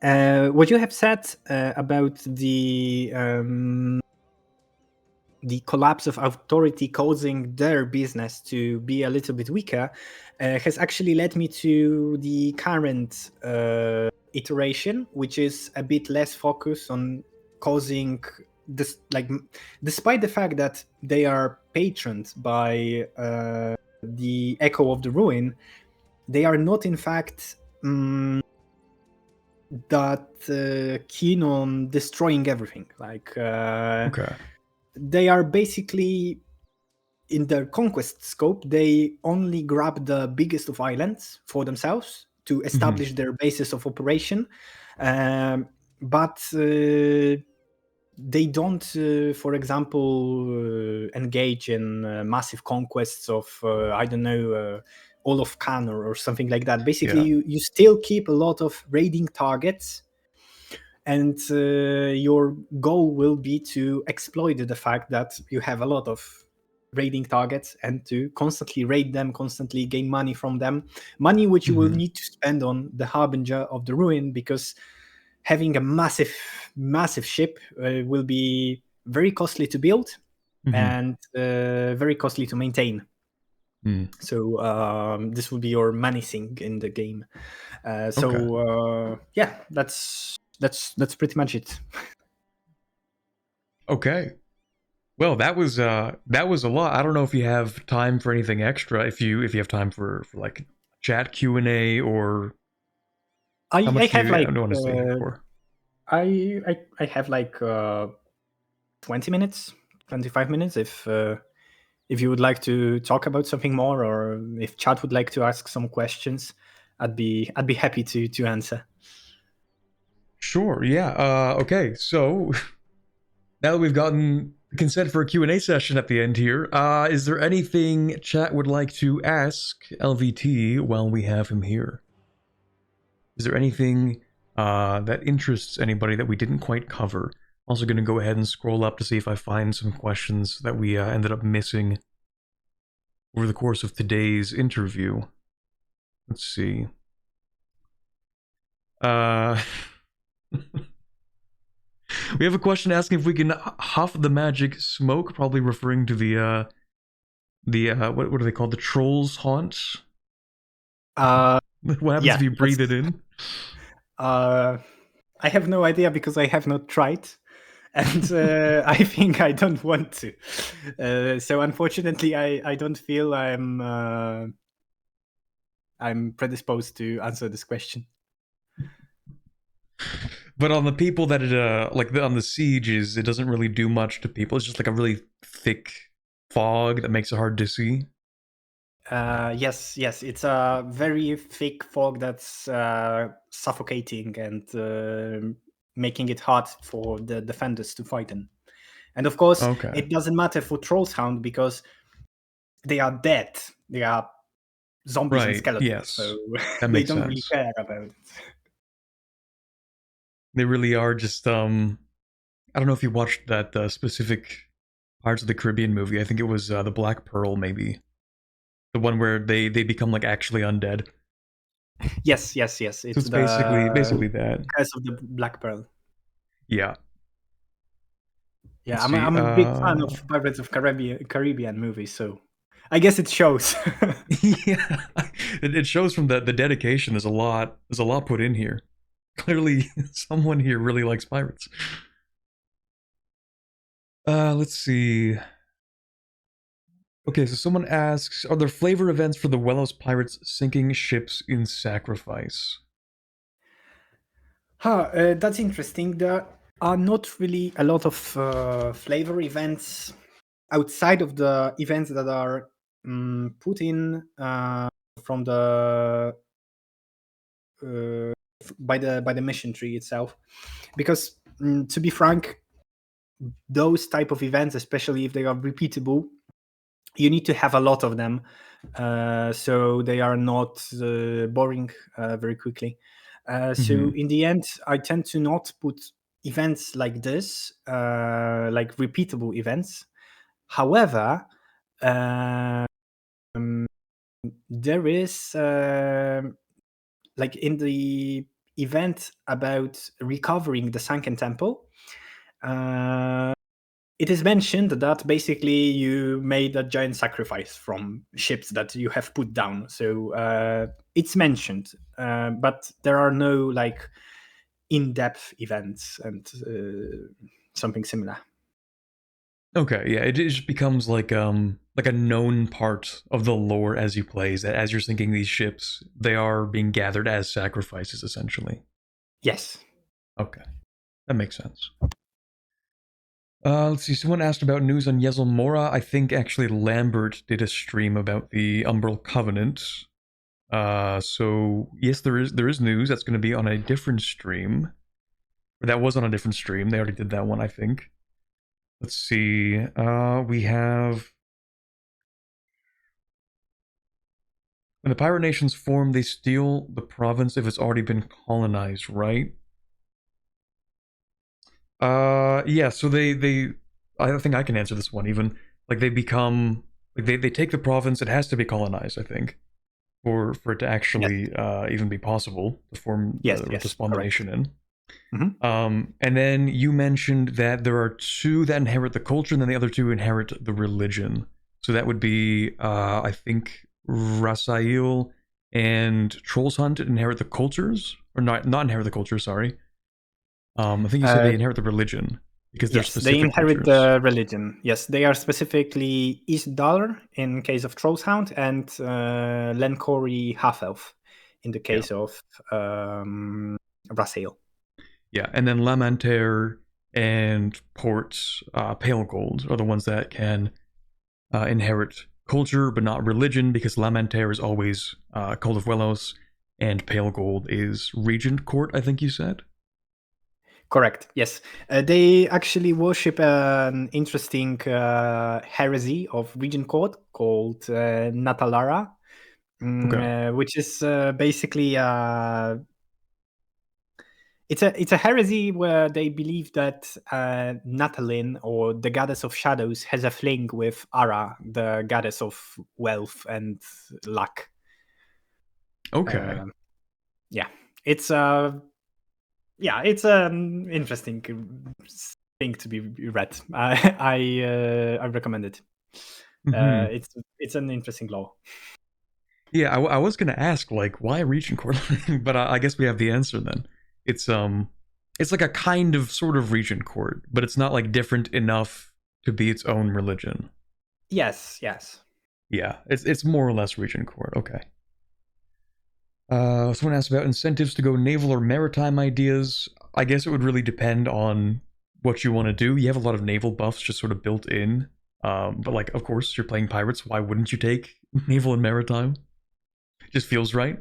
what you have said about the collapse of authority causing their business to be a little bit weaker has actually led me to the current iteration, which is a bit less focused on causing this, despite the fact that they are patroned by the Echo of the Ruin, they are not in fact that keen on destroying everything. okay. They are basically, in their conquest scope, they only grab the biggest of islands for themselves to establish their basis of operation, but they don't, for example, engage in massive conquests of I don't know, all of Canor or something like that. Basically, you still keep a lot of raiding targets, and your goal will be to exploit the fact that you have a lot of raiding targets and to constantly raid them, constantly gain money from them, money which you will need to spend on the Harbinger of the Ruin, because having a massive ship will be very costly to build and very costly to maintain. So this will be your money sink in the game. Yeah, that's pretty much it. Okay. Well, that was a lot. I don't know if you have time for anything extra. If you have time for like chat Q&A, or how much I have like don't want to stay here for? I have like 20 minutes, 25 minutes if you would like to talk about something more, or if chat would like to ask some questions, I'd be happy to answer. Sure, yeah. Okay, so now that we've gotten consent for a Q&A session at the end here, is there anything chat would like to ask LVT while we have him here? Is there anything that interests anybody that we didn't quite cover? Also going to go ahead and scroll up to see if I find some questions that we ended up missing over the course of today's interview. Let's see. We have a question asking if we can huff the magic smoke, probably referring to the what are they called? The Troll's Haunt? What happens if you breathe it in? I have no idea because I have not tried. And I think I don't want to. So unfortunately, I don't feel I'm predisposed to answer this question. But on the people that it like on the sieges, it doesn't really do much to people. It's just like a really thick fog that makes it hard to see. Yes, it's a very thick fog that's suffocating and making it hard for the defenders to fight in. And of course, It doesn't matter for Troll's Hound because they are dead. They are zombies and skeletons. Yes, so that they don't really care about it. They really are just I don't know if you watched that specific Pirates of the Caribbean movie. I think it was the Black Pearl, maybe. The one where they become like actually undead. Yes. It's basically that. Curse of the Black Pearl. Yeah. Yeah, I'm a big fan of Pirates of Caribbean movies, so I guess it shows. Yeah, it shows from the dedication. There's a lot put in here. Clearly, someone here really likes pirates. Let's see. Okay, so someone asks, are there flavor events for the Welos pirates sinking ships in Sacrifice? That's interesting. There are not really a lot of flavor events outside of the events that are put in from the by the mission tree itself, because to be frank, those type of events, especially if they are repeatable, you need to have a lot of them, so they are not boring very quickly. So in the end, I tend to not put events like this, like repeatable events. However, there is like in the event about recovering the sunken temple, it is mentioned that basically you made a giant sacrifice from ships that you have put down. So it's mentioned, but there are no like in-depth events and something similar. Okay, yeah, it just becomes like a known part of the lore as you play, is that as you're sinking these ships, they are being gathered as sacrifices, essentially. Yes. Okay, that makes sense. Let's see, someone asked about news on Yezelmora. I think actually Lambert did a stream about the Umbral Covenant. So yes, there is news. That's going to be on a different stream. Or that was on a different stream. They already did that one, I think. Let's see. We have... When the pirate nations form, they steal the province if it's already been colonized, right? Yeah. So they I think I can answer this one even. Like they become like they take the province. It has to be colonized, I think, for it to Yes, actually even be possible to form yes, or to yes, spawn the correct. nation in. Mhm. And then you mentioned that there are two that inherit the culture, and then the other two inherit the religion. So that would be, I think, Rasail and Trolls Hunt inherit the cultures, or not inherit the culture. Sorry. I think you said Uh, they inherit the religion because they're yes, they specific inherit creatures. the religion. Yes, they are specifically East Dollar in case of Trollshound and Lencori Half Elf in the Yeah, case of Rasail. yeah, and then Lamentair and Port's Pale Gold are the ones that can inherit culture but not religion, because Lamentair is always Cult of Welos and Pale Gold is Regent Court, I think you said. Correct. Yes, they actually worship an interesting heresy of Regent Court called Natalara, Okay. which is basically it's a heresy where they believe that Natalin, or the goddess of shadows, has a fling with Ara, the goddess of wealth and luck. Okay. Uh, yeah, it's it's an interesting thing to be read. I recommend it. Hmm. It's an interesting law. Yeah, I was gonna ask like why Regent Court, but I guess we have the answer then. It's it's like a kind of sort of Regent Court, but it's not like different enough to be its own religion. Yes, yes. Yeah, it's more or less Regent Court. Okay. Someone asked about incentives to go naval or maritime ideas. I guess it would really depend on what you want to do. You have a lot of naval buffs just sort of built in. But like, of course, you're playing pirates. Why wouldn't you take naval and maritime? It just feels right.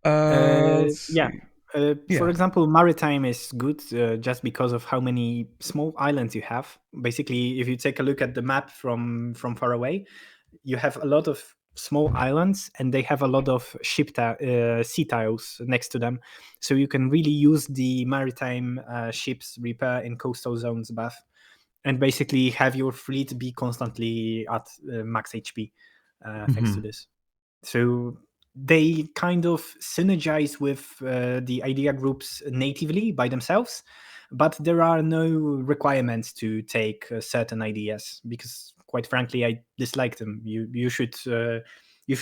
Let's Yeah. see. For Yeah. example, maritime is good just because of how many small islands you have. Basically, if you take a look at the map from far away, you have a lot of small islands, and they have a lot of sea tiles next to them. So you can really use the maritime ships repair in coastal zones buff, and basically have your fleet be constantly at max HP thanks to Hmm. this. So they kind of synergize with the idea groups natively by themselves, but there are no requirements to take certain ideas, because quite frankly I dislike them. You should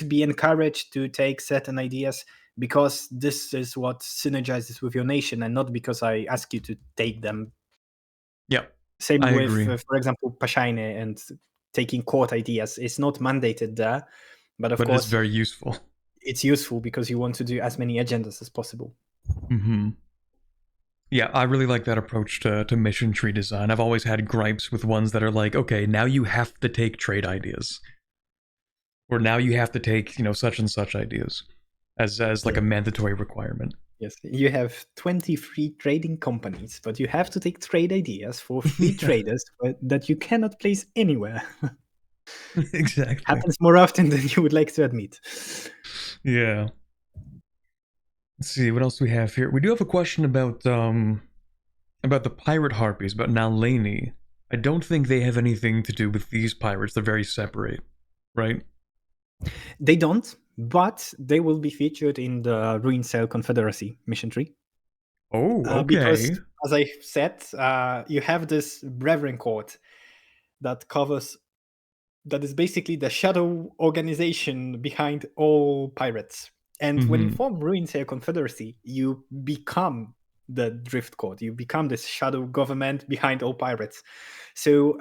be encouraged to take certain ideas because this is what synergizes with your nation, and not because I ask you to take them. Yeah, Same I with, agree. for example, Pashaine and taking court ideas. It's not mandated there, but of But it is course very useful. it's useful because you want to do as many agendas as possible. Hmm. Yeah, I really like that approach to mission tree design. I've always had gripes with ones that are like, okay, now you have to take trade ideas, or now you have to take, such and such ideas as like Yeah. a mandatory requirement. Yes, you have 23 trading companies, but you have to take trade ideas for free Yeah, traders that you cannot place anywhere. exactly. Happens more often than you would like to admit. Yeah. Let's see what else we have here. We do have a question about the pirate harpies, about Nalani. I don't think they have anything to do with these pirates. They're very separate, right? They don't, but they will be featured in the Ruin Sail Confederacy mission tree. Oh, Because, okay. as I said, you have this Brethren Court that covers that is basically the shadow organization behind all pirates. And when you Mm-hmm. form Ruin Sail Confederacy, you become the Drift Court. You become this shadow government behind all pirates. So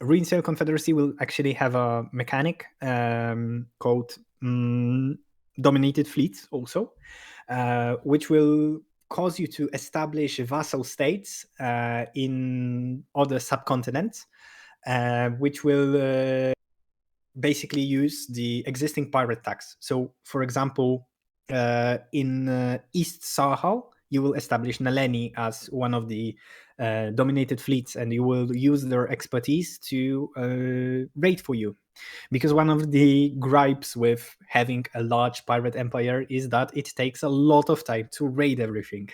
Ruin Sail Confederacy will actually have a mechanic called Dominated Fleets also, which will cause you to establish vassal states in other subcontinents, which will basically use the existing pirate tax. So, for example, in East Sahel, you will establish Naleni as one of the dominated fleets, and you will use their expertise to raid for you. Because one of the gripes with having a large pirate empire is that it takes a lot of time to raid everything.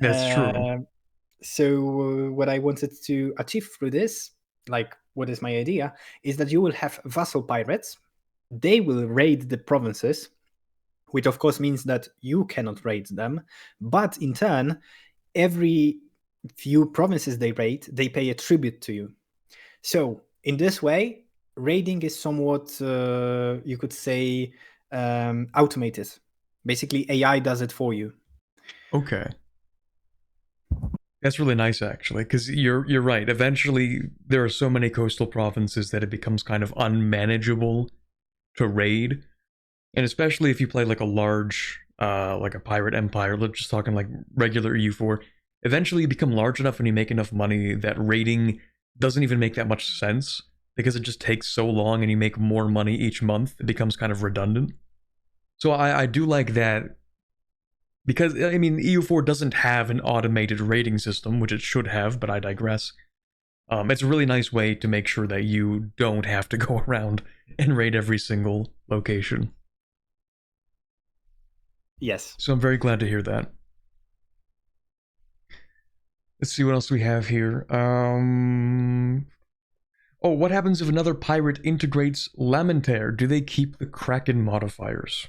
That's true. So what I wanted to achieve through this, like what is my idea, is that you will have vassal pirates. They will raid the provinces, which of course means that you cannot raid them. But in turn, every few provinces they raid, they pay a tribute to you. So in this way, raiding is somewhat, you could say, automated. Basically, AI does it for you. Okay. That's really nice, actually, because you're right. Eventually, there are so many coastal provinces that it becomes kind of unmanageable to raid, and especially if you play like a large, like a pirate empire. Let's just talking like regular EU4. Eventually, you become large enough and you make enough money that raiding doesn't even make that much sense because it just takes so long, and you make more money each month. It becomes kind of redundant. So I do like that. Because, I mean, EU4 doesn't have an automated rating system, which it should have, but I digress. It's a really nice way to make sure that you don't have to go around and raid every single location. Yes. So I'm very glad to hear that. Let's see what else we have here. Oh, what happens if another pirate integrates Lamentair? Do they keep the Kraken modifiers?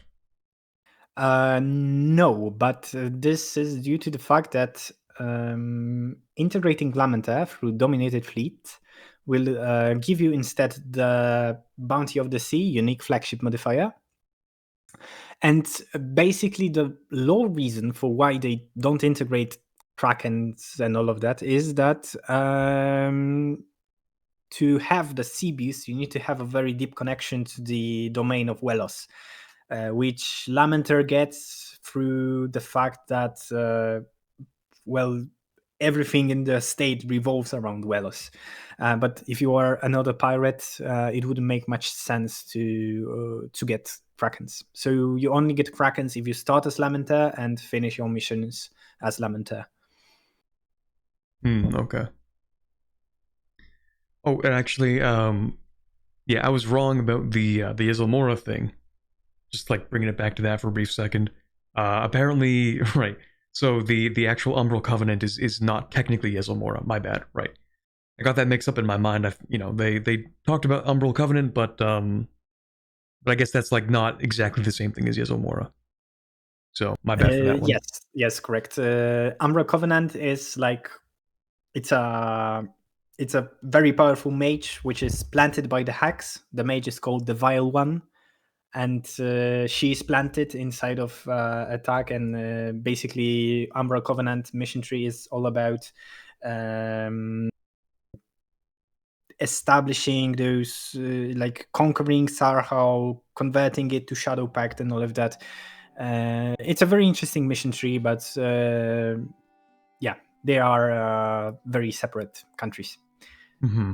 No, but this is due to the fact that integrating Lamentair through Dominated Fleet will give you instead the Bounty of the Sea unique flagship modifier. And basically, the lore reason for why they don't integrate Krakens and all of that is that to have the sea beast, you need to have a very deep connection to the domain of Welos. Which Lamentair gets through the fact that, everything in the state revolves around Welos. But if you are another pirate, it wouldn't make much sense to get Krakens. So you only get Krakens if you start as Lamentair and finish your missions as Lamentair. Okay. Oh, and actually, yeah, I was wrong about the Islamora thing. Just like bringing it back to that for a brief second. Apparently, right. So the actual Umbral Covenant is not technically Islamora. My bad. Right. I got that mixed up in my mind. They talked about Umbral Covenant, but I guess that's like not exactly the same thing as Islamora. So my bad for that one. Yes, correct. Umbral Covenant is like it's a very powerful mage which is planted by the hacks. The mage is called the Vile One. And she's planted inside of attack, and basically Umbral Covenant mission tree is all about establishing those, like conquering Sarhau, converting it to Shadow Pact and all of that. It's a very interesting mission tree, but yeah, they are very separate countries. Mm-hmm.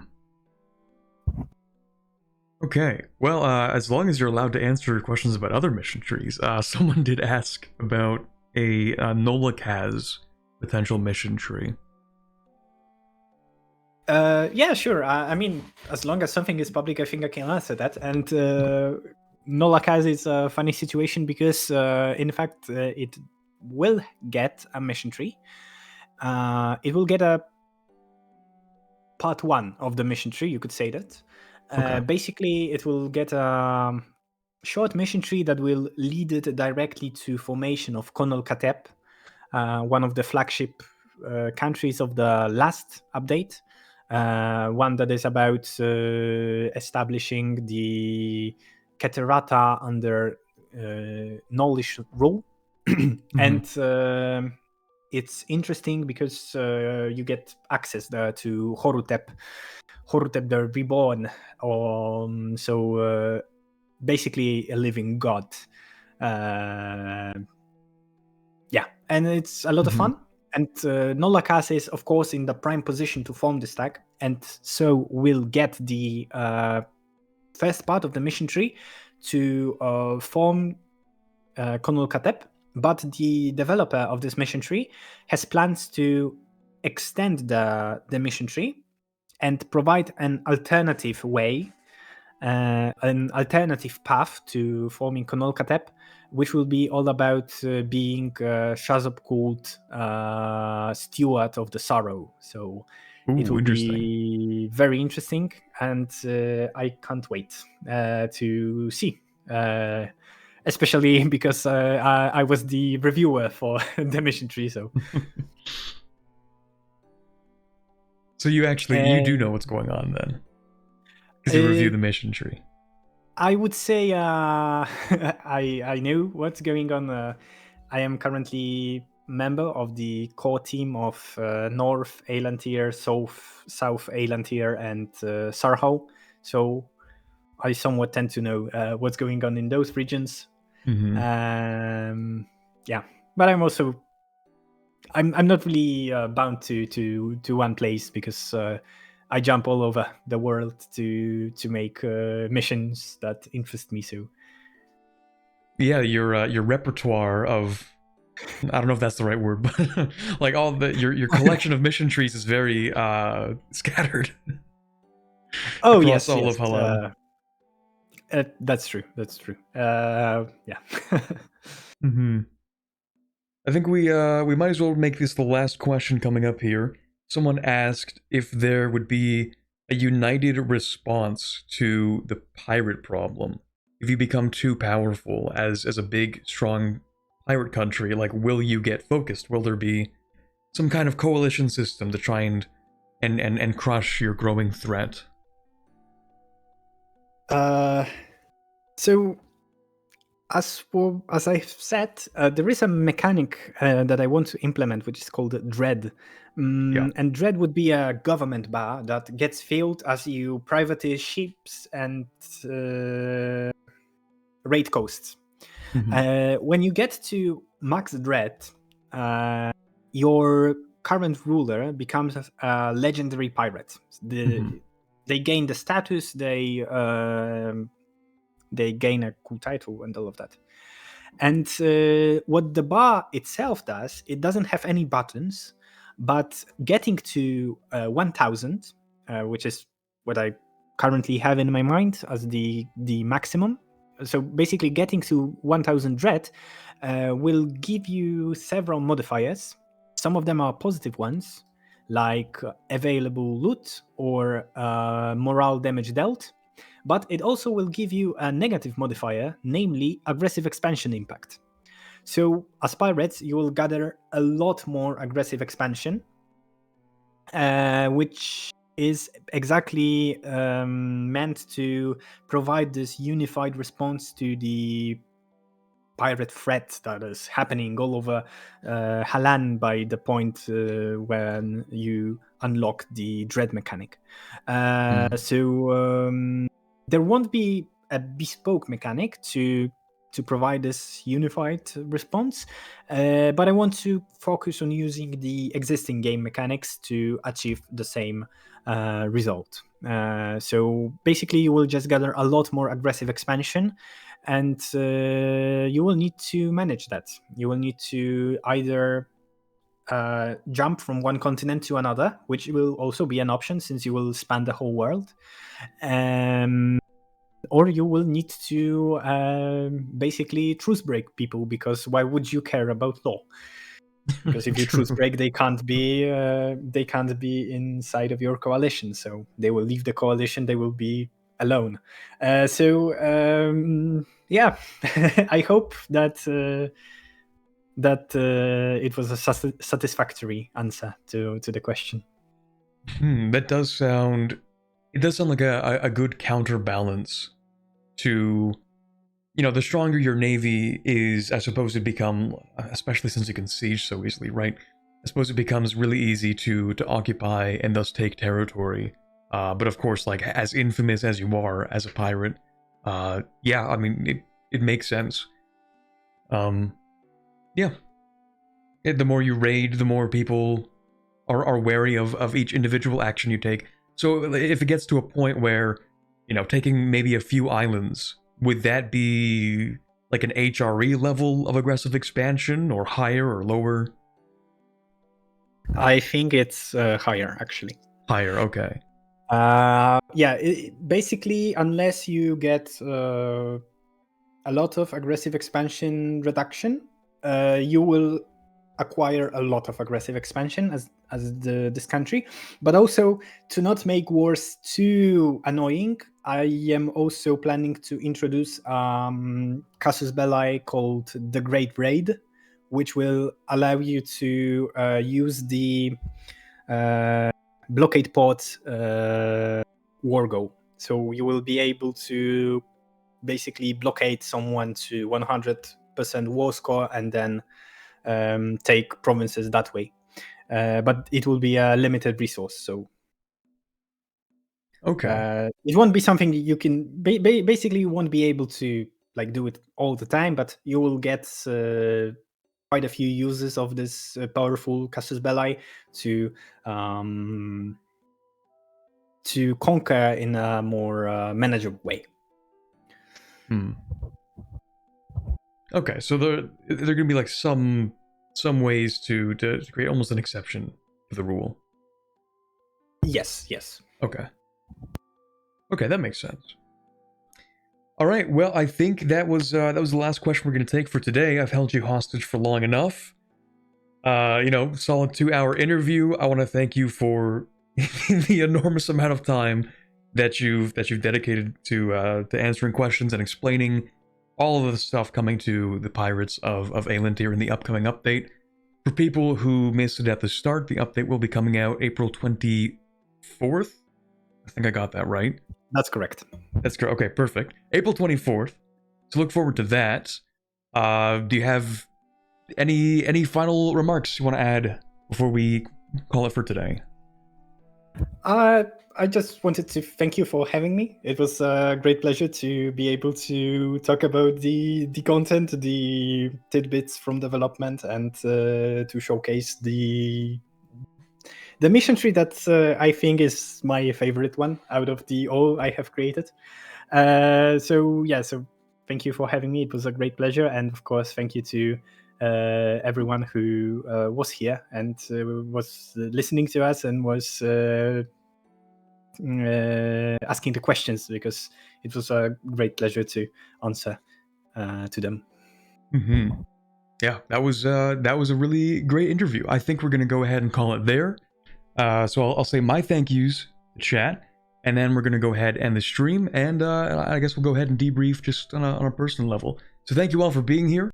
Okay, well, as long as you're allowed to answer questions about other mission trees, someone did ask about a Nolakaz potential mission tree. Yeah, sure. I mean, as long as something is public, I think I can answer that. And Nolakaz is a funny situation because, in fact, it will get a mission tree. It will get a part 1 of the mission tree, you could say that. Okay. Basically, it will get a short mission tree that will lead it directly to formation of Konol Katep, one of the flagship countries of the last update. One that is about establishing the Keterata under Nolish rule. And it's interesting because you get access there to Horutep the Reborn, so basically a living god. Yeah, and it's a lot of fun. And Nolakaz is, of course, in the prime position to form the stack, and so will get the first part of the mission tree to form Konol Katep. But the developer of this mission tree has plans to extend the mission tree and provide an alternative way an alternative path to forming Konolkatep, which will be all about being Shazop called Steward of the Sorrow. So it will be very interesting, and I can't wait to see. Especially because I was the reviewer for the mission tree, so. So you do know what's going on then, because you review the mission tree. I would say I know what's going on. I am currently member of the core team of North Lamentair, South Lamentair, and Sarhau. So I somewhat tend to know what's going on in those regions. Mm-hmm. Yeah, but I'm also I'm not really bound to one place, because I jump all over the world to make missions that interest me. So yeah, your repertoire of, I don't know if that's the right word, but like all your collection of mission trees is very scattered. Oh across yes, all of Halan. That's true. Yeah. Mm-hmm. I think we might as well make this the last question coming up here. Someone asked if there would be a united response to the pirate problem. If you become too powerful as a big, strong pirate country, like, will you get focused? Will there be some kind of coalition system to try and crush your growing threat? So as I've said, there is a mechanic that I want to implement, which is called Dread. And Dread would be a government bar that gets filled as you privateer ships and raid coasts. Mm-hmm. When you get to max Dread, your current ruler becomes a legendary pirate. They gain the status, they gain a cool title and all of that. And what the bar itself does, it doesn't have any buttons, but getting to 1000, which is what I currently have in my mind as the maximum. So basically getting to 1000 dread will give you several modifiers. Some of them are positive ones, like available loot or morale damage dealt. But it also will give you a negative modifier, namely aggressive expansion impact. So as pirates, you will gather a lot more aggressive expansion, which is exactly meant to provide this unified response to the pirate threat that is happening all over Halan by the point when you unlock the dread mechanic. So there won't be a bespoke mechanic to provide this unified response, but I want to focus on using the existing game mechanics to achieve the same result. So basically you will just gather a lot more aggressive expansion, and you will need to manage that. You will need to either jump from one continent to another, which will also be an option since you will span the whole world, or you will need to basically truce break people, because why would you care about law? Because if you truce break, they can't be inside of your coalition, so they will leave the coalition. They will be alone. Yeah, I hope that it was a satisfactory answer to the question. That does sound. It does sound like a good counterbalance to, the stronger your navy is, I suppose it become, especially since you can siege so easily, right? I suppose it becomes really easy to occupy and thus take territory. But of course, like, as infamous as you are as a pirate, yeah, I mean, it makes sense. Yeah. The more you raid, the more people are wary of each individual action you take. So if it gets to a point where, taking maybe a few islands, would that be like an HRE level of aggressive expansion, or higher or lower? I think it's higher, actually. Higher, okay. Basically, unless you get a lot of aggressive expansion reduction, you will acquire a lot of aggressive expansion as this country. But also, to not make wars too annoying, I am also planning to introduce casus belli called the Great Raid, which will allow you to use the blockade pod war go. So you will be able to basically blockade someone to 100% war score and then take provinces that way. But it will be a limited resource, so Okay. it won't be something you can basically you won't be able to like do it all the time, but you will get quite a few uses of this powerful casus belli to conquer in a more manageable way. Okay, so there are going to be like some ways to create almost an exception to the rule. Yes. Okay, that makes sense. All right, well, I think that was the last question we're going to take for today. I've held you hostage for long enough. Solid 2-hour interview. I want to thank you for the enormous amount of time that you've dedicated to answering questions and explaining all of the stuff coming to the pirates of Lamentair in the upcoming update. For people who missed it at the start, the update will be coming out April 24th. I think I got that right. That's correct. That's correct. Okay, perfect. April 24th. So look forward to that. Do you have any final remarks you want to add before we call it for today? I just wanted to thank you for having me. It was a great pleasure to be able to talk about the content, the tidbits from development, and to showcase the mission tree that I think is my favorite one out of the all I have created. So thank you for having me. It was a great pleasure, and of course, thank you to everyone who was here and was listening to us and was asking the questions, because it was a great pleasure to answer to them. Yeah, that was a really great interview. I think we're gonna go ahead and call it there. So I'll say my thank yous to chat, and then we're gonna go ahead and end the stream, and I guess we'll go ahead and debrief just on a personal level. So thank you all for being here.